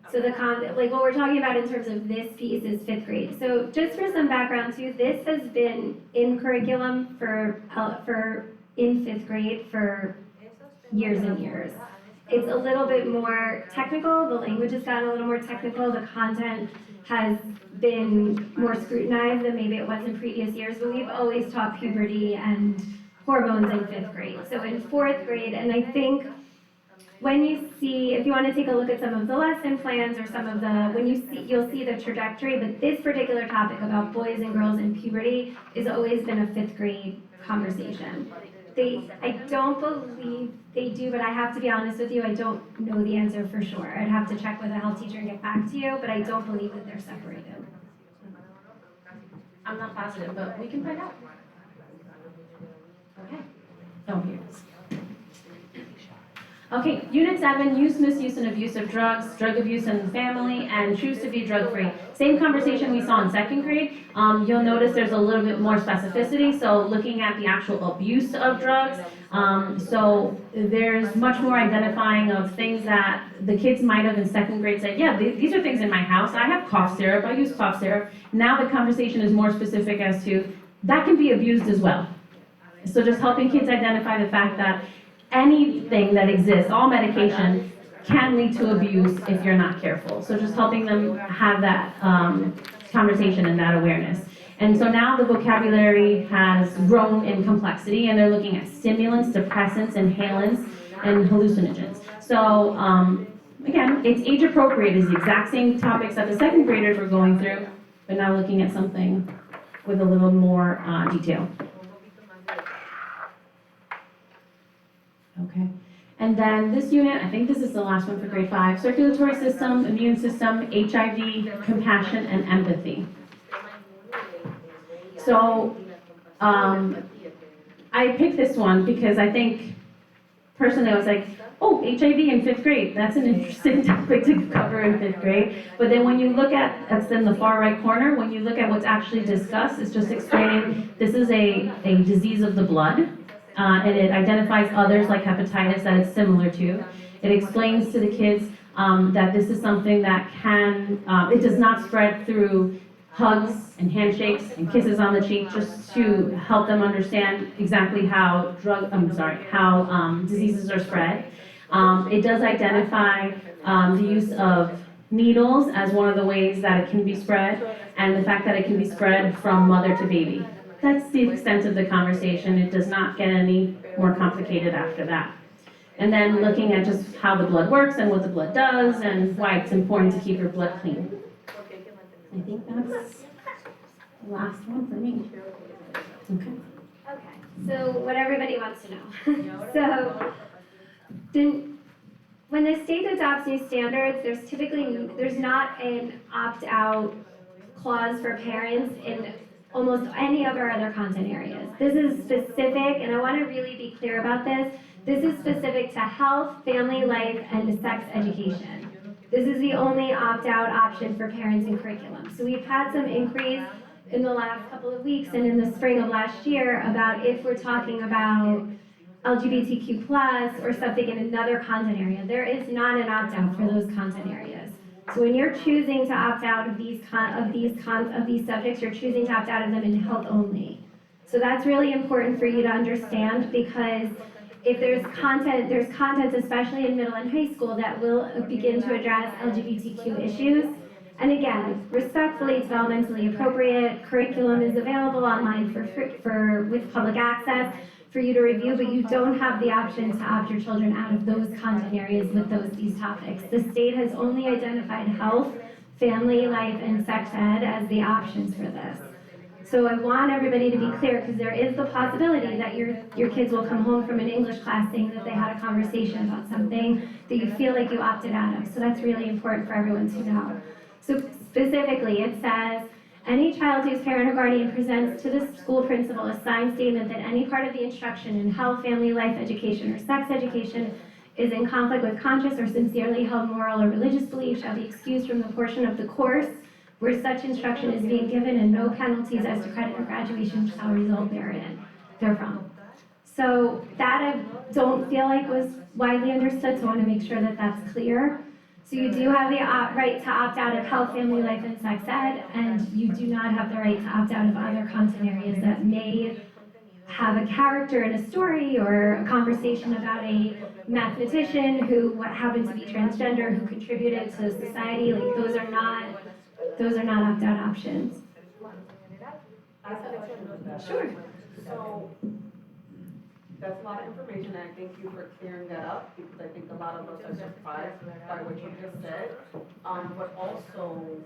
So what we're talking about in terms of this piece is 5th grade. So just for some background too, this has been in curriculum for in 5th grade for years and years. It's a little bit more technical, the language has gotten a little more technical, the content has been more scrutinized than maybe it was in previous years, but we've always taught puberty and hormones in 5th grade. So in 4th grade, and I think when you see, if you want to take a look at some of the lesson plans or some of the, you'll see the trajectory, but this particular topic about boys and girls in puberty has always been a 5th grade conversation. I don't believe they do, but I have to be honest with you, I don't know the answer for sure. I'd have to check with a health teacher and get back to you, but I don't believe that they're separated. I'm not positive, but we can find out. Okay. Oh, here it is. Okay, Unit 7, use, misuse, and abuse of drugs, drug abuse in the family, and choose to be drug-free. Same conversation we saw in 2nd grade. You'll notice there's a little bit more specificity, so looking at the actual abuse of drugs. So there's much more identifying of things that the kids might have in 2nd grade said, yeah, these are things in my house. I have cough syrup, I use cough syrup. Now the conversation is more specific as to that can be abused as well. So just helping kids identify the fact that anything that exists, all medication, can lead to abuse if you're not careful. So just helping them have that conversation and that awareness. And so now the vocabulary has grown in complexity, and they're looking at stimulants, depressants, inhalants, and hallucinogens. So again, it's age appropriate, is the exact same topics that the 2nd graders were going through, but now looking at something with a little more detail. Okay, and then this unit, I think this is the last one for grade 5, circulatory system, immune system, HIV, compassion, and empathy. So, I picked this one because I think, personally, I was like, oh, HIV in 5th grade, that's an interesting topic to cover in 5th grade. But then when you look at, that's in the far right corner, when you look at what's actually discussed, it's just explaining this is a disease of the blood. And it identifies others like hepatitis that it's similar to. It explains to the kids that this is something that it does not spread through hugs and handshakes and kisses on the cheek, just to help them understand exactly how diseases are spread. It does identify the use of needles as one of the ways that it can be spread, and the fact that it can be spread from mother to baby. That's the extent of the conversation. It does not get any more complicated after that. And then looking at just how the blood works and what the blood does and why it's important to keep your blood clean. I think that's the last one for me. Okay. Okay, so what everybody wants to know. So, when the state adopts new standards, there's not an opt-out clause for parents in almost any of our other content areas. This is specific, and I want to really be clear about this. This is specific to health, family life, and sex education. This is the only opt-out option for parents in curriculum. So we've had some inquiries in the last couple of weeks and in the spring of last year about if we're talking about LGBTQ+ or something in another content area. There is not an opt-out for those content areas. So when you're choosing to opt out of these subjects, you're choosing to opt out of them in health only. So that's really important for you to understand, because if there's content, especially in middle and high school, that will begin to address LGBTQ issues. And again, respectfully, developmentally appropriate curriculum is available online with public access for you to review, but you don't have the option to opt your children out of those content areas with these topics. The state has only identified health, family life, and sex ed as the options for this. So I want everybody to be clear, because there is the possibility that your kids will come home from an English class saying that they had a conversation about something that you feel like you opted out of. So that's really important for everyone to know. So specifically, it says, any child whose parent or guardian presents to the school principal a signed statement that any part of the instruction in health, family life education, or sex education is in conflict with conscious or sincerely held moral or religious belief shall be excused from the portion of the course where such instruction is being given, and no penalties as to credit or graduation shall result therefrom. So that I don't feel like was widely understood, so I want to make sure that that's clear. So you do have the right to opt out of health, family life, and sex ed, and you do not have the right to opt out of other content areas that may have a character in a story or a conversation about a mathematician who happened to be transgender, who contributed to society. Like, those are not opt-out options. Sure. So, that's a lot of information, and I thank you for clearing that up, because I think a lot of us are surprised by what you just said. But also,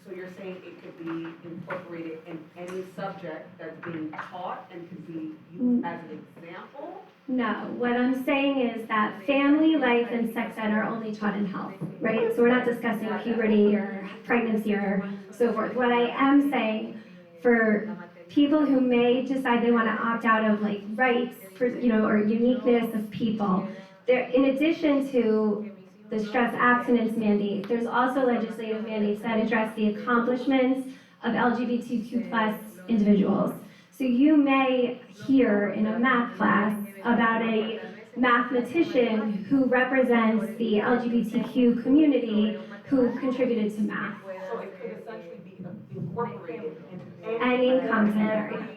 so you're saying it could be incorporated in any subject that's being taught and could be used as an example? No, what I'm saying is that family life and sex ed are only taught in health, right? So we're not discussing puberty or pregnancy or so forth. What I am saying, for people who may decide they want to opt out of like rights, or uniqueness of people, there, in addition to the stress abstinence mandate, there's also legislative mandates that address the accomplishments of LGBTQ+ individuals. So you may hear in a math class about a mathematician who represents the LGBTQ community who contributed to math. So it could essentially be incorporated in Any content area.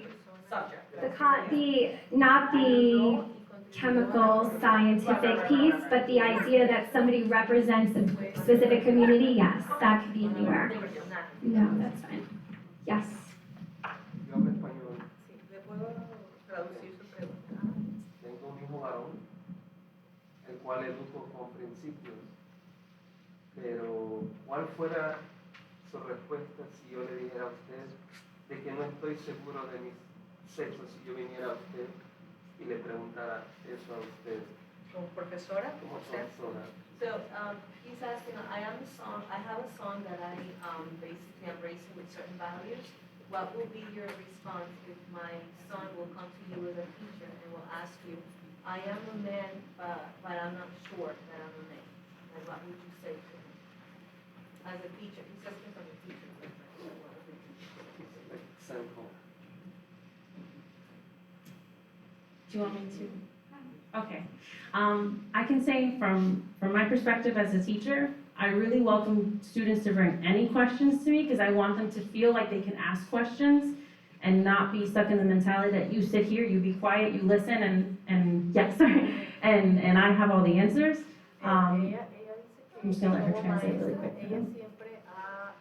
subject. Not the chemical scientific piece, but the idea that somebody represents a specific community, yes, that could be anywhere. No, that's fine. Yes. Yo hablo español. ¿Le puedo traducir su pregunta? Tengo un hijo varón, el cual educo con principios, pero ¿cuál fuera su respuesta si yo le dijera a usted de que no estoy seguro de mi sexo si yo viniera a usted y le preguntara eso a usted? Como profesora, Como usted. profesora. So he's asking, I have a song that I basically am raising with certain values. What will be your response if my son will come to you as a teacher and will ask you, I am a man, but I'm not sure that I'm a man? And what would you say to him? As a teacher, he's asking from a teacher. Example. Do you want me to? Okay. I can say from my perspective as a teacher, I really welcome students to bring any questions to me, because I want them to feel like they can ask questions and not be stuck in the mentality that you sit here, you be quiet, you listen, and yes, sorry, and I have all the answers. I'm just gonna let her translate really quick. Ella siempre ha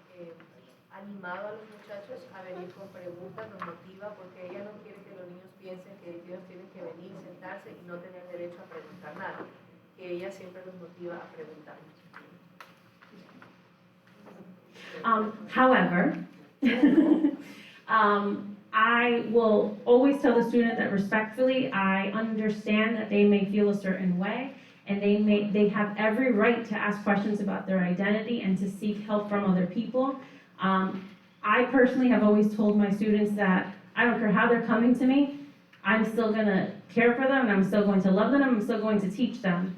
animado a los muchachos a venir con preguntas, los motiva, porque ella no quiere que los niños piensen que ellos tienen que venir, sentarse y no tener derecho a preguntar nada. Que ella siempre los motiva a preguntar. However, I will always tell the student that respectfully, I understand that they may feel a certain way, and they have every right to ask questions about their identity and to seek help from other people. I personally have always told my students that I don't care how they're coming to me, I'm still gonna care for them, and I'm still going to love them, I'm still going to teach them.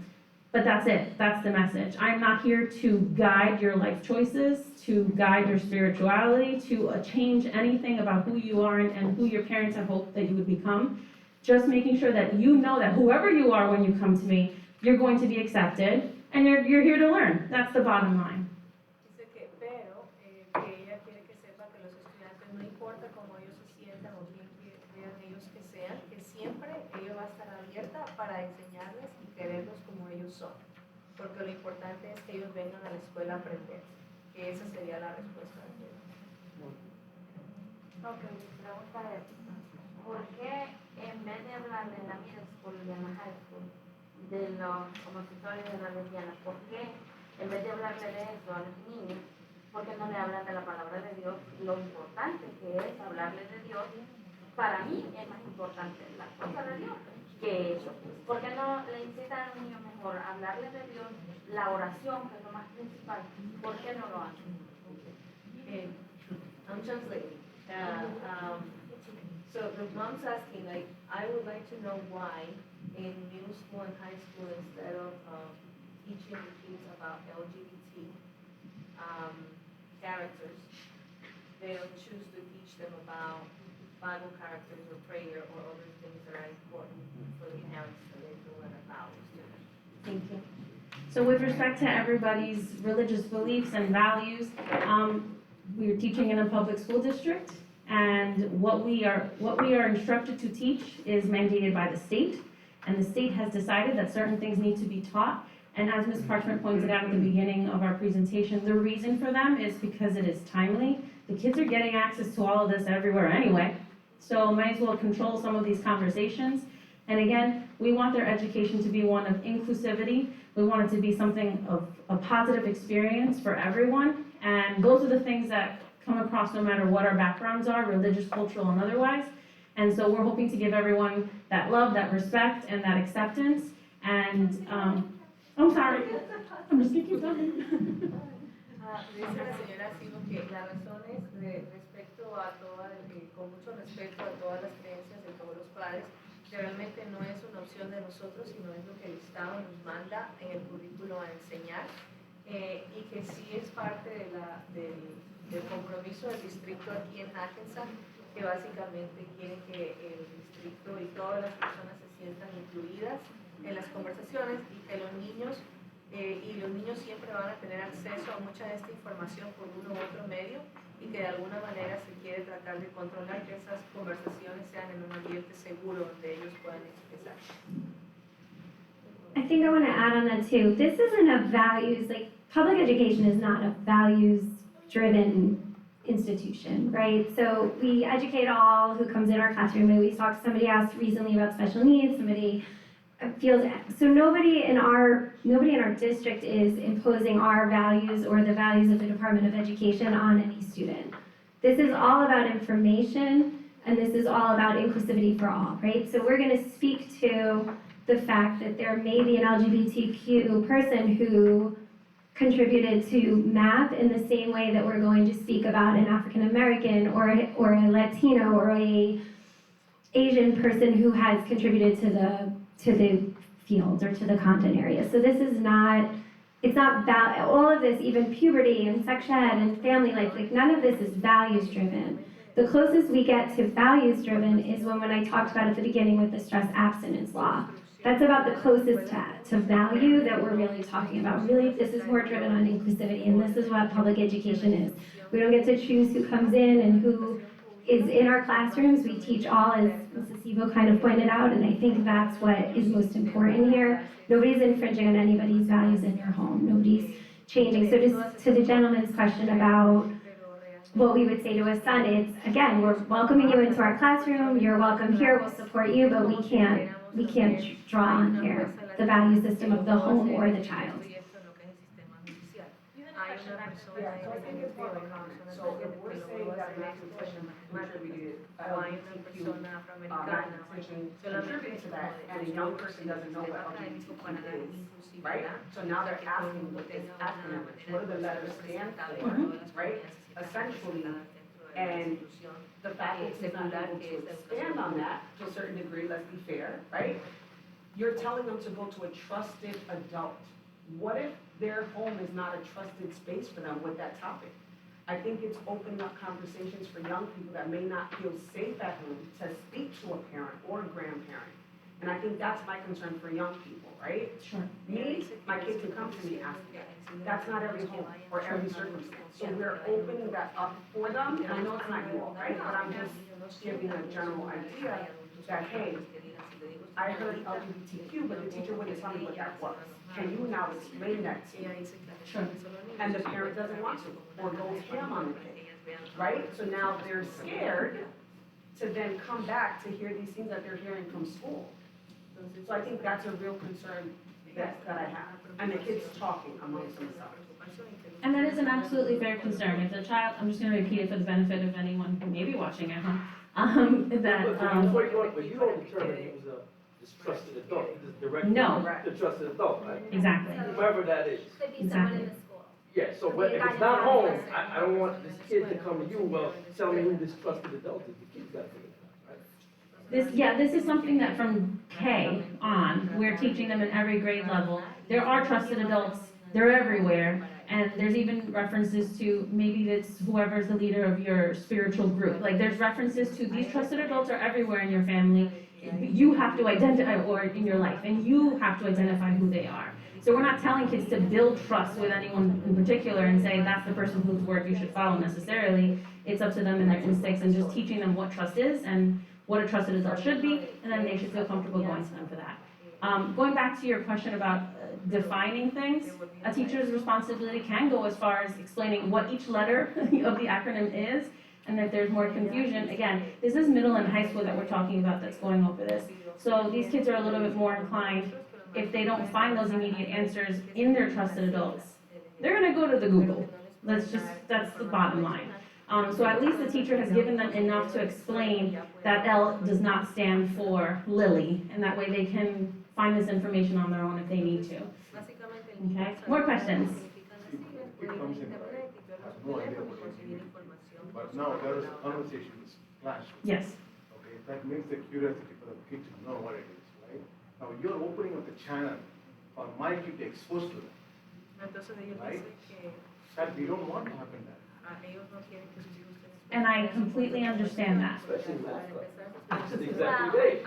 But that's it, that's the message. I'm not here to guide your life choices, to guide your spirituality, to change anything about who you are and who your parents have hoped that you would become. Just making sure that you know that whoever you are when you come to me, you're going to be accepted, and you're here to learn. That's the bottom line. Dice que, pero que ella quiere que sepa que los estudiantes, no importa cómo ellos se sientan o quién crean ellos que sean, que siempre ella va a estar abierta para enseñarles y quererlos como ellos son. Porque lo importante es que ellos vengan a la escuela a aprender. Que esa sería la respuesta de ella. Ok, mi pregunta es, ¿por qué en vez de hablar de la middle school y de la high school, de los homosexuales y de las lesbianas, por qué en vez de hablarle de eso a los niños, por qué no le hablan de la palabra de Dios, lo importante que es hablarles de Dios? Para mí es más importante la cosa de Dios que eso. ¿Por qué no le incitan a los niños mejor a hablarles de Dios, la oración, que es lo más principal? ¿Por qué no lo hacen? I'm translating. So the mom's asking, like, I would like to know why in middle school and high school, instead of teaching the kids about LGBT characters, they'll choose to teach them about Bible characters or prayer or other things that are important for the parents so they can learn about it. Thank you. So with respect to everybody's religious beliefs and values, we are teaching in a public school district, and what we are instructed to teach is mandated by the state, and the state has decided that certain things need to be taught. And as Ms. Parchment pointed out at the beginning of our presentation, the reason for them is because it is timely. The kids are getting access to all of this everywhere anyway, so might as well control some of these conversations. And again, we want their education to be one of inclusivity. We want it to be something of a positive experience for everyone. And those are the things that come across no matter what our backgrounds are, religious, cultural, and otherwise. And so we're hoping to give everyone that love, that respect, and that acceptance. And I'm sorry, I'm just gonna keep talking. Dice la señora Silva que las razones respecto a todas, con mucho respeto a todas las creencias de todos los padres, que realmente no es una opción de nosotros, sino es lo que el Estado nos manda en el currículo a enseñar, y que sí es parte del compromiso del distrito aquí en Hackensack, que básicamente quiere que el distrito y todas las personas se sientan incluidas en las conversaciones y que los niños siempre van a tener acceso a mucha de esta información por uno u otro medio, y que de alguna manera se quiere tratar de controlar que esas conversaciones sean en un ambiente seguro donde ellos puedan expresarse. I think I want to add on that too. This isn't a values, like public education is not a values-driven institution, right? So we educate all who comes in our classroom. And we talked, somebody asked recently about special needs, somebody feels, so nobody in our district is imposing our values or the values of the Department of Education on any student. This is all about information, and this is all about inclusivity for all, right? So we're gonna speak to the fact that there may be an LGBTQ person who contributed to math in the same way that we're going to speak about an African American or a Latino or a Asian person who has contributed to the field or to the content area. So this is not, it's not about all of this, even puberty and sex ed and family life, like none of this is values driven. The closest we get to values driven is when I talked about at the beginning with the stress abstinence law. That's about the closest to value that we're really talking about. Really, this is more driven on inclusivity, and this is what public education is. We don't get to choose who comes in and who is in our classrooms. We teach all, as Mrs. Evo kind of pointed out, and I think that's what is most important here. Nobody's infringing on anybody's values in your home. Nobody's changing. So just to the gentleman's question about what we would say to a son, it's, again, we're welcoming you into our classroom, you're welcome here, we'll support you, but we can't draw on here the value system of the home or the child. So if we're saying that an acquisition contributed, LGBTQ acquisition contributed to that, and a young person doesn't know what LGBTQ is, right? So now they're asking what this acronym is, what do the letters stand for, right? Essentially, And the faculty is not able to expand on that to a certain degree, let's be fair, right? You're telling them to go to a trusted adult. What if their home is not a trusted space for them with that topic? I think it's opening up conversations for young people that may not feel safe at home to speak to a parent or a grandparent. And I think that's my concern for young people, right? Sure. Me, my kids can come to me asking that. That's not every home or every circumstance. So we're opening that up for them, and I know it's not you all, right? But I'm just giving a general idea that, hey, I heard LGBTQ, but the teacher wouldn't tell me what that was. Can you now explain that to me? Sure. And the parent doesn't want to, or goes ham on the kid, right? So now they're scared to then come back to hear these things that they're hearing from school. So I think that's a real concern that I have, and the kids talking amongst themselves. And that is an absolutely fair concern. If the child, I'm just gonna repeat it for the benefit of anyone who may be watching at home, Before you go on, but you don't determine he was a distrusted adult, you just direct No. the trusted adult, right? Exactly. Whoever that is. Could be someone in the school. Yeah, so but if it's not home, I don't want this kid to come to you, well, tell me who this trusted adult is, the kid's gotta figure it out, right? This is something that from K on, we're teaching them in every grade level. There are trusted adults, they're everywhere, and there's even references to maybe it's whoever's the leader of your spiritual group. Like, there's references to these trusted adults are everywhere in your family. You have to identify, or in your life, and you have to identify who they are. So we're not telling kids to build trust with anyone in particular and say that's the person whose word you should follow necessarily. It's up to them and their instincts, and just teaching them what trust is and what a trusted adult should be, and then they should feel comfortable going to them for that. Going back to your question about defining things, a teacher's responsibility can go as far as explaining what each letter of the acronym is, and if there's more confusion, again, this is middle and high school that we're talking about that's going over this. So these kids are a little bit more inclined, if they don't find those immediate answers in their trusted adults, they're gonna go to the Google. That's the bottom line. So at least the teacher has given them enough to explain that L does not stand for Lily, and that way they can find this information on their own if they need to. Okay, more questions? It comes in, right, has no idea what it is. But now there is a conversation, this classroom. Yes. Okay, that makes the curiosity for the kid to know what it is, right? Now you're opening up the channel for my kid to expose to them, right? That we don't want to happen that. And I completely understand that. Especially in math class. It's the exact date.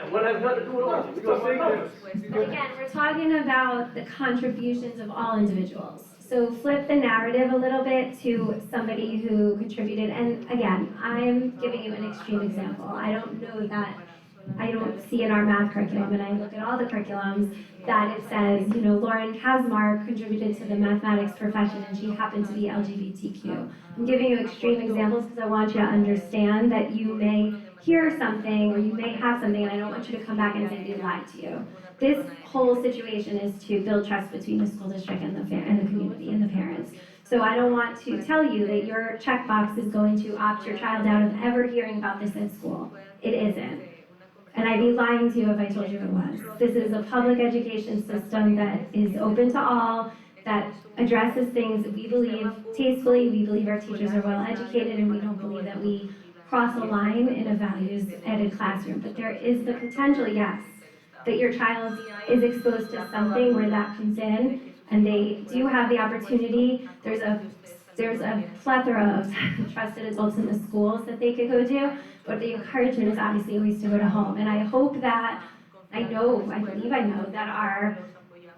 And what has nothing to do with us, we talking about numbers. Again, we're talking about the contributions of all individuals. So flip the narrative a little bit to somebody who contributed, and again, I'm giving you an extreme example. I don't know that, I don't see in our math curriculum, and I look at all the curriculums, that it says, you know, Lauren Kazmar contributed to the mathematics profession and she happened to be LGBTQ. I'm giving you extreme examples because I want you to understand that you may hear something or you may have something, and I don't want you to come back and say they lied to you. This whole situation is to build trust between the school district and the community and the parents. So I don't want to tell you that your checkbox is going to opt your child out of ever hearing about this at school. It isn't. And I'd be lying to you if I told you it was. This is a public education system that is open to all, that addresses things that we believe tastefully, we believe our teachers are well educated, and we don't believe that we cross a line in a values-edited classroom. But there is the potential, yes, that your child is exposed to something where that comes in, and they do have the opportunity. There's a plethora of trusted adults in the schools that they could go to, but the encouragement is obviously always to go to home. And I hope that, I believe I know, that our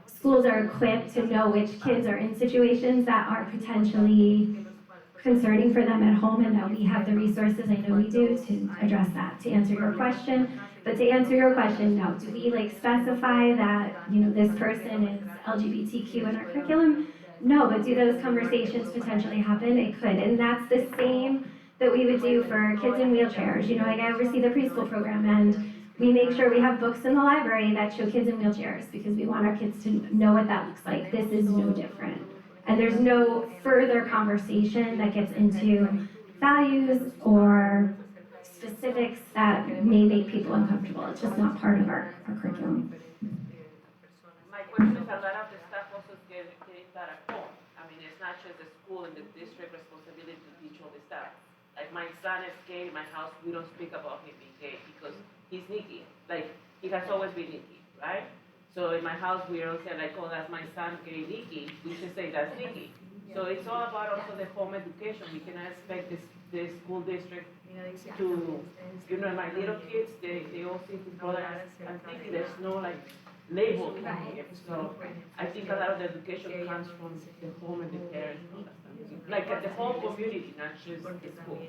schools are equipped to know which kids are in situations that are potentially concerning for them at home, and that we have the resources, I know we do, to address that. To answer your question, but to answer your question, no. Do we specify that, this person is LGBTQ in our curriculum? No, but do those conversations potentially happen? It could, and that's the same that we would do for kids in wheelchairs. I oversee the preschool program, and we make sure we have books in the library that show kids in wheelchairs because we want our kids to know what that looks like. This is no different. And there's no further conversation that gets into values or specifics that may make people uncomfortable. It's just not part of our curriculum. My question is, a lot of the staff also is getting that at home. I mean, it's not just the school and the district responsibility to teach all the staff. Like my son is gay in my house, we don't speak about him being gay because he's Nikki. Like, he has always been Nikki, right? So in my house, we don't say like, oh, that's my son, gay Nikki. We should say that's Nikki. So it's all about also the home education. We cannot expect the school district to, you know, my little kids, they all see his brother as Nikki. There's no like label in here. So I think a lot of the education comes from the home and the parents. And all that stuff. Like at the whole community, not just the school.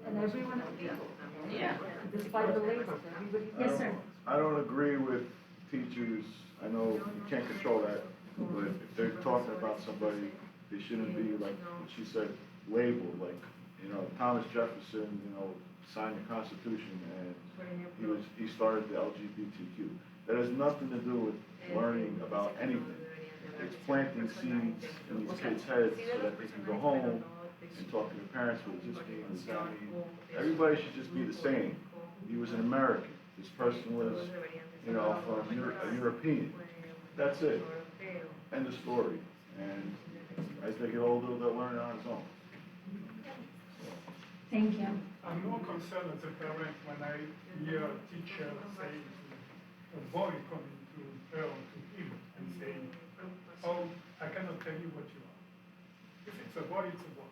And everyone is equal. Yeah. Despite the labels, everybody's. Yes, sir. I don't agree with teachers, I know you can't control that, but if they're talking about somebody, they shouldn't be, like what she said, labeled, like, you know, Thomas Jefferson, you know, signed the Constitution, and he started the LGBTQ. That has nothing to do with learning about anything. It's planting seeds in these kids' heads so that they can go home and talk to their parents, but just being the same. I mean, everybody should just be the same. He was an American. This person was, you know, from a European. That's it. End of story. And as they get older, they'll learn it on its own. Thank you. I'm more concerned as a parent when I hear a teacher say a boy coming to her or to him and saying, oh, I cannot tell you what you are. If it's a boy, it's a boy.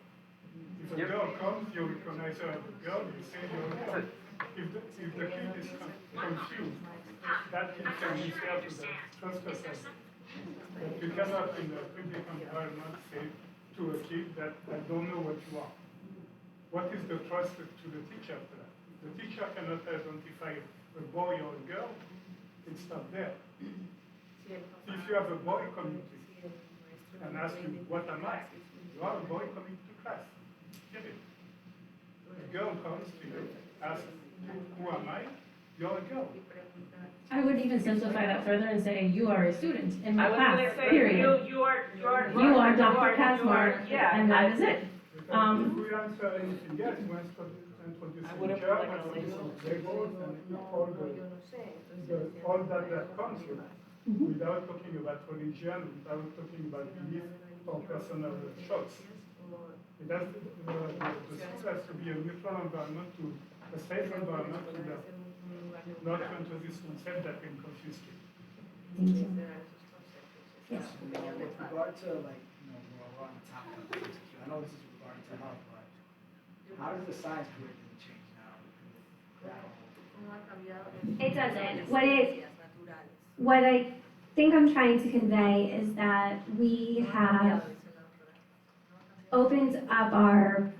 If a girl comes, you recognize her as a girl, you say you're a girl. If the kid is confused, that kid can refer to the trust assessment. But you cannot in a public environment say to a kid that I don't know what you are. What is the trust to the teacher after that? If the teacher cannot identify a boy or a girl, it's not there. If you have a boy coming to you and ask you, what am I? You are a boy coming to class. Get it. A girl comes to you, asks, who am I? You're a girl. I would even simplify that further and say, you are a student in my I was class, gonna say, period. you are Dr. Casmar, yeah, and that is it. If we answer anything else, we introduce German, labels, and all that comes with it, without talking about religion, without talking about belief or personal choice. It has, the school has to be a neutral environment, a safe environment, not to introduce concepts that can confuse kids. Thank you. Yes. With regard to like, we're on the topic of LGBTQ, I know this is regarding to health, but how does the science curriculum change now? It doesn't. What I think I'm trying to convey is that we have opened up our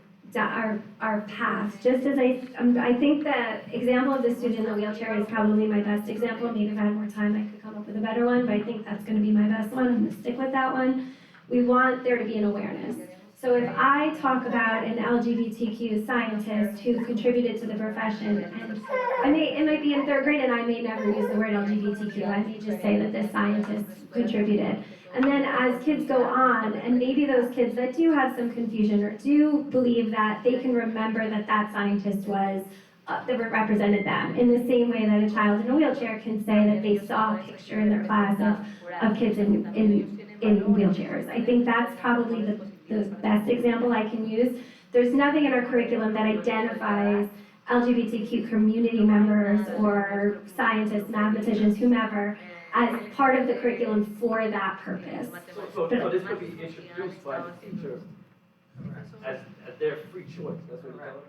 path. Just as I think the example of the student in the wheelchair is probably my best example. Maybe if I had more time, I could come up with a better one, but I think that's going to be my best one. I'm going to stick with that one. We want there to be an awareness. So if I talk about an LGBTQ scientist who contributed to the profession, and it might be in third grade and I may never use the word LGBTQ, I may just say that this scientist contributed. And then as kids go on, and maybe those kids that do have some confusion or do believe that they can remember that that scientist was, that represented them, in the same way that a child in a wheelchair can say that they saw a picture in their class of kids in wheelchairs. I think that's probably the best example I can use. There's nothing in our curriculum that identifies LGBTQ community members or scientists, mathematicians, whomever, as part of the curriculum for that purpose. So this could be introduced by the teacher as their free choice, that's what you're telling us?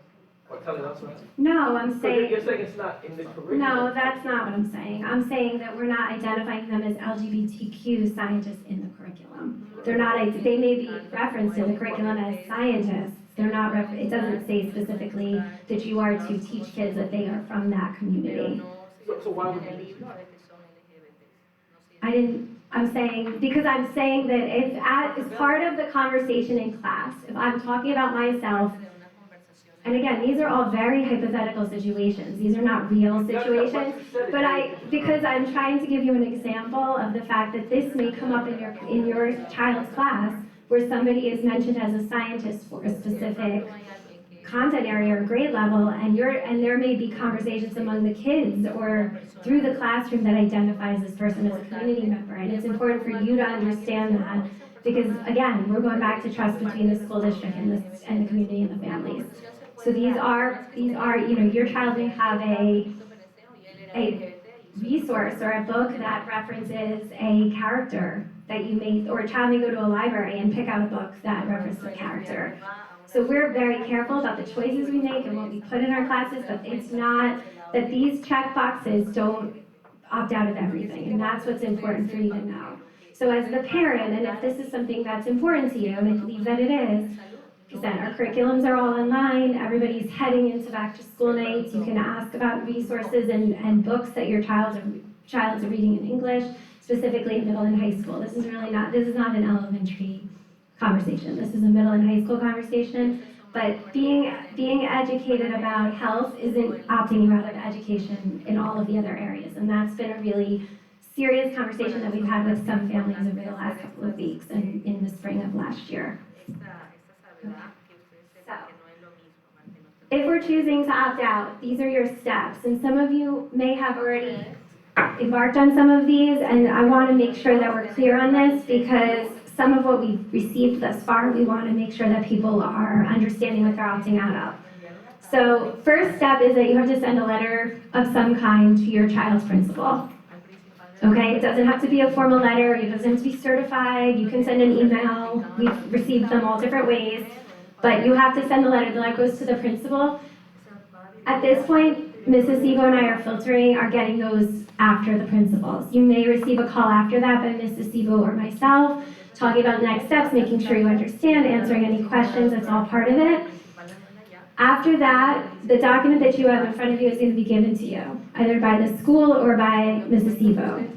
Or telling us, right? No, I'm saying... You're saying it's not in the curriculum? No, that's not what I'm saying. I'm saying that we're not identifying them as LGBTQ scientists in the curriculum. They're not, they may be referenced in the curriculum as scientists. They're not, it doesn't say specifically that you are to teach kids that they are from that community. So why would you? I'm saying that if as part of the conversation in class, if I'm talking about myself, and again, these are all very hypothetical situations. These are not real situations, but because I'm trying to give you an example of the fact that this may come up in your child's class, where somebody is mentioned as a scientist for a specific content area or grade level, and there may be conversations among the kids or through the classroom that identifies this person as a community member, and it's important for you to understand that Because again, we're going back to trust between the school district and the community and the families. So these are, your child may have a resource or a book that references a character that you may, or a child may go to a library and pick out a book that references a character. So we're very careful about the choices we make and what we put in our classes, but it's not that these check boxes don't opt out of everything, and that's what's important for you to know. So as the parent, and if this is something that's important to you, and I believe that it is, because then our curriculums are all online, everybody's heading into back to school nights, you can ask about resources and books that your child's reading in English, specifically in middle and high school. This is not an elementary conversation. This is a middle and high school conversation. But being educated about health isn't opting you out of education in all of the other areas. And that's been a really serious conversation that we've had with some families over the last couple of weeks and in the spring of last year. So, if we're choosing to opt out, these are your steps. And some of you may have already embarked on some of these, and I want to make sure that we're clear on this because some of what we've received thus far, we want to make sure that people are understanding what they're opting out of. So first step is that you have to send a letter of some kind to your child's principal. Okay, it doesn't have to be a formal letter, it doesn't have to be certified, you can send an email, we've received them all different ways, but you have to send a letter that goes to the principal. At this point, Mrs. Sebo and I are getting those after the principals. You may receive a call after that by Mrs. Sebo or myself, talking about next steps, making sure you understand, answering any questions, that's all part of it. After that, the document that you have in front of you is going to be given to you, either by the school or by Mrs. Sebo.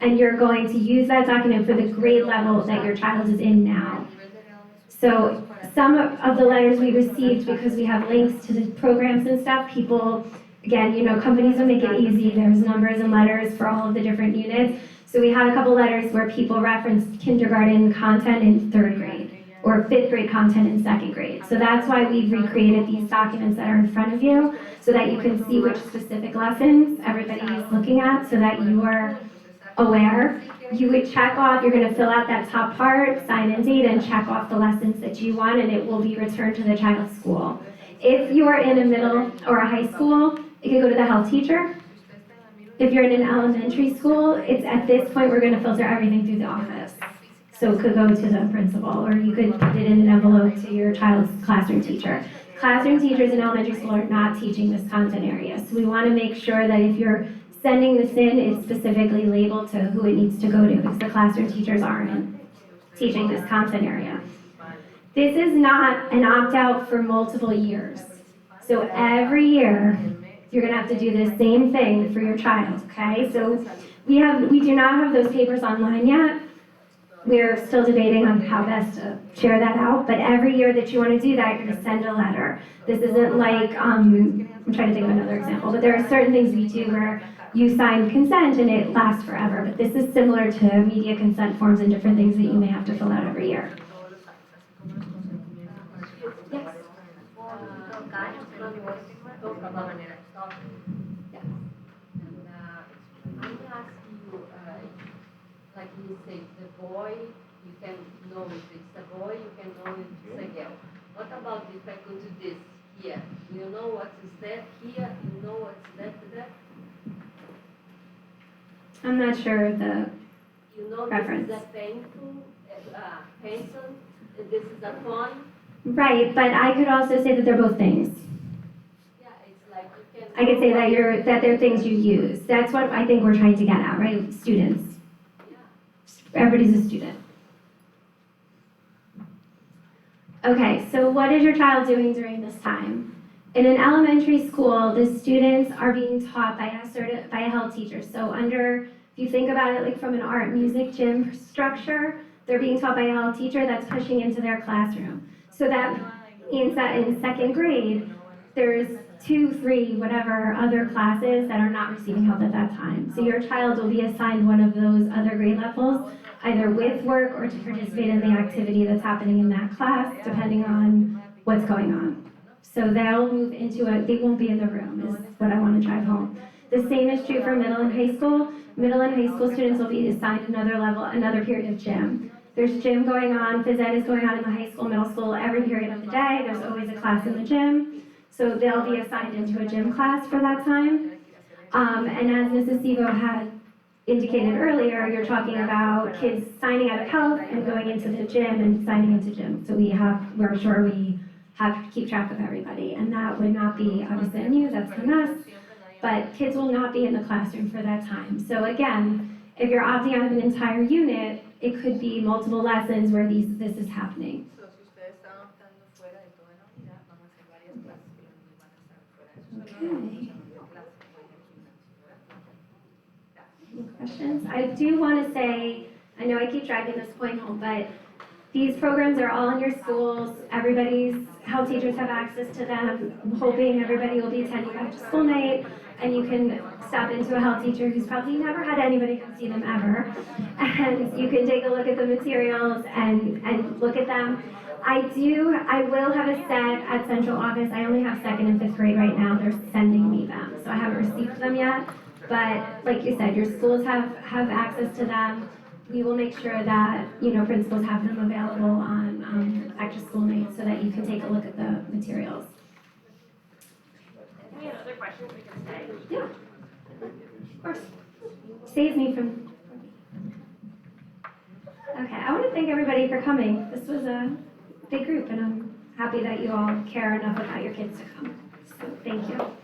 And you're going to use that document for the grade level that your child is in now. So some of the letters we received, because we have links to the programs and stuff, people, again, companies will make it easy. There's numbers and letters for all of the different units. So we had a couple letters where people referenced kindergarten content in 3rd grade or 5th grade content in 2nd grade. So that's why we've recreated these documents that are in front of you so that you can see which specific lessons everybody is looking at so that you are aware. You would check off, you're going to fill out that top part, sign and date, and check off the lessons that you want, and it will be returned to the child's school. If you are in a middle or a high school, it can go to the health teacher. If you're in an elementary school, it's at this point we're going to filter everything through the office. So it could go to the principal, or you could put it in an envelope to your child's classroom teacher. Classroom teachers in elementary school are not teaching this content area. So we want to make sure that if you're sending this in, it's specifically labeled to who it needs to go to, because the classroom teachers aren't teaching this content area. This is not an opt-out for multiple years. So every year, you're going to have to do the same thing for your child, okay? So we do not have those papers online yet. We're still debating on how best to share that out, but every year that you want to do that, you're going to send a letter. This isn't like, I'm trying to think of another example, but there are certain things we do where you sign consent and it lasts forever, but this is similar to media consent forms and different things that you may have to fill out every year. Yes? I'm asking you, like you say, the boy, you can know if it's a boy, you can know if it's a girl. What about if I go to this here? You know what is that here? You know what's that there? I'm not sure the You know reference. this is a pencil, this is a phone. Right, but I could also say that they're both things. Yeah, it's like you can. I could say that they're things you use. That's what I think we're trying to get at, right? Students. Everybody's a student. Okay, so what is your child doing during this time? In an elementary school, the students are being taught by a health teacher. So if you think about it like from an art music gym structure, they're being taught by a health teacher that's pushing into their classroom. So that means that in 2nd grade, there's 2, 3, whatever other classes that are not receiving help at that time. So your child will be assigned one of those other grade levels, either with work or to participate in the activity that's happening in that class, depending on what's going on. So they'll move into they won't be in the room, is what I want to drive home. The same is true for middle and high school. Middle and high school students will be assigned another period of gym. There's gym going on, phys ed is going on in the high school, middle school, every period of the day. There's always a class in the gym. So they'll be assigned into a gym class for that time. And as Mrs. Sevo had indicated earlier, you're talking about kids signing out of health and going into the gym and signing into gym. So we're sure we have to keep track of everybody. And that would not be obviously on you, that's on us. But kids will not be in the classroom for that time. So again, if you're opting out of an entire unit, it could be multiple lessons where this is happening. So, si ustedes están optando fuera de toda la unidad, van a hacer varias clases, pero no van a estar fuera de su salón, Okay. clases, por ejemplo, Any questions? I do want to say, I know I keep dragging this point home, but these programs are all in your schools. Health teachers have access to them. I'm hoping everybody will be attending back to school night, and you can stop into a health teacher who's probably never had anybody come see them ever. And you can take a look at the materials and look at them. I will have a set at central office. I only have 2nd and 5th grade right now. They're sending me them, so I haven't received them yet. But like you said, your schools have access to them. We will make sure that, principals have them available on back to school night so that you can take a look at the materials. Any other questions we can say? Yeah, of course. Saves me from. Okay, I want to thank everybody for coming. This was a big group, and I'm happy that you all care enough about your kids to come. So thank you.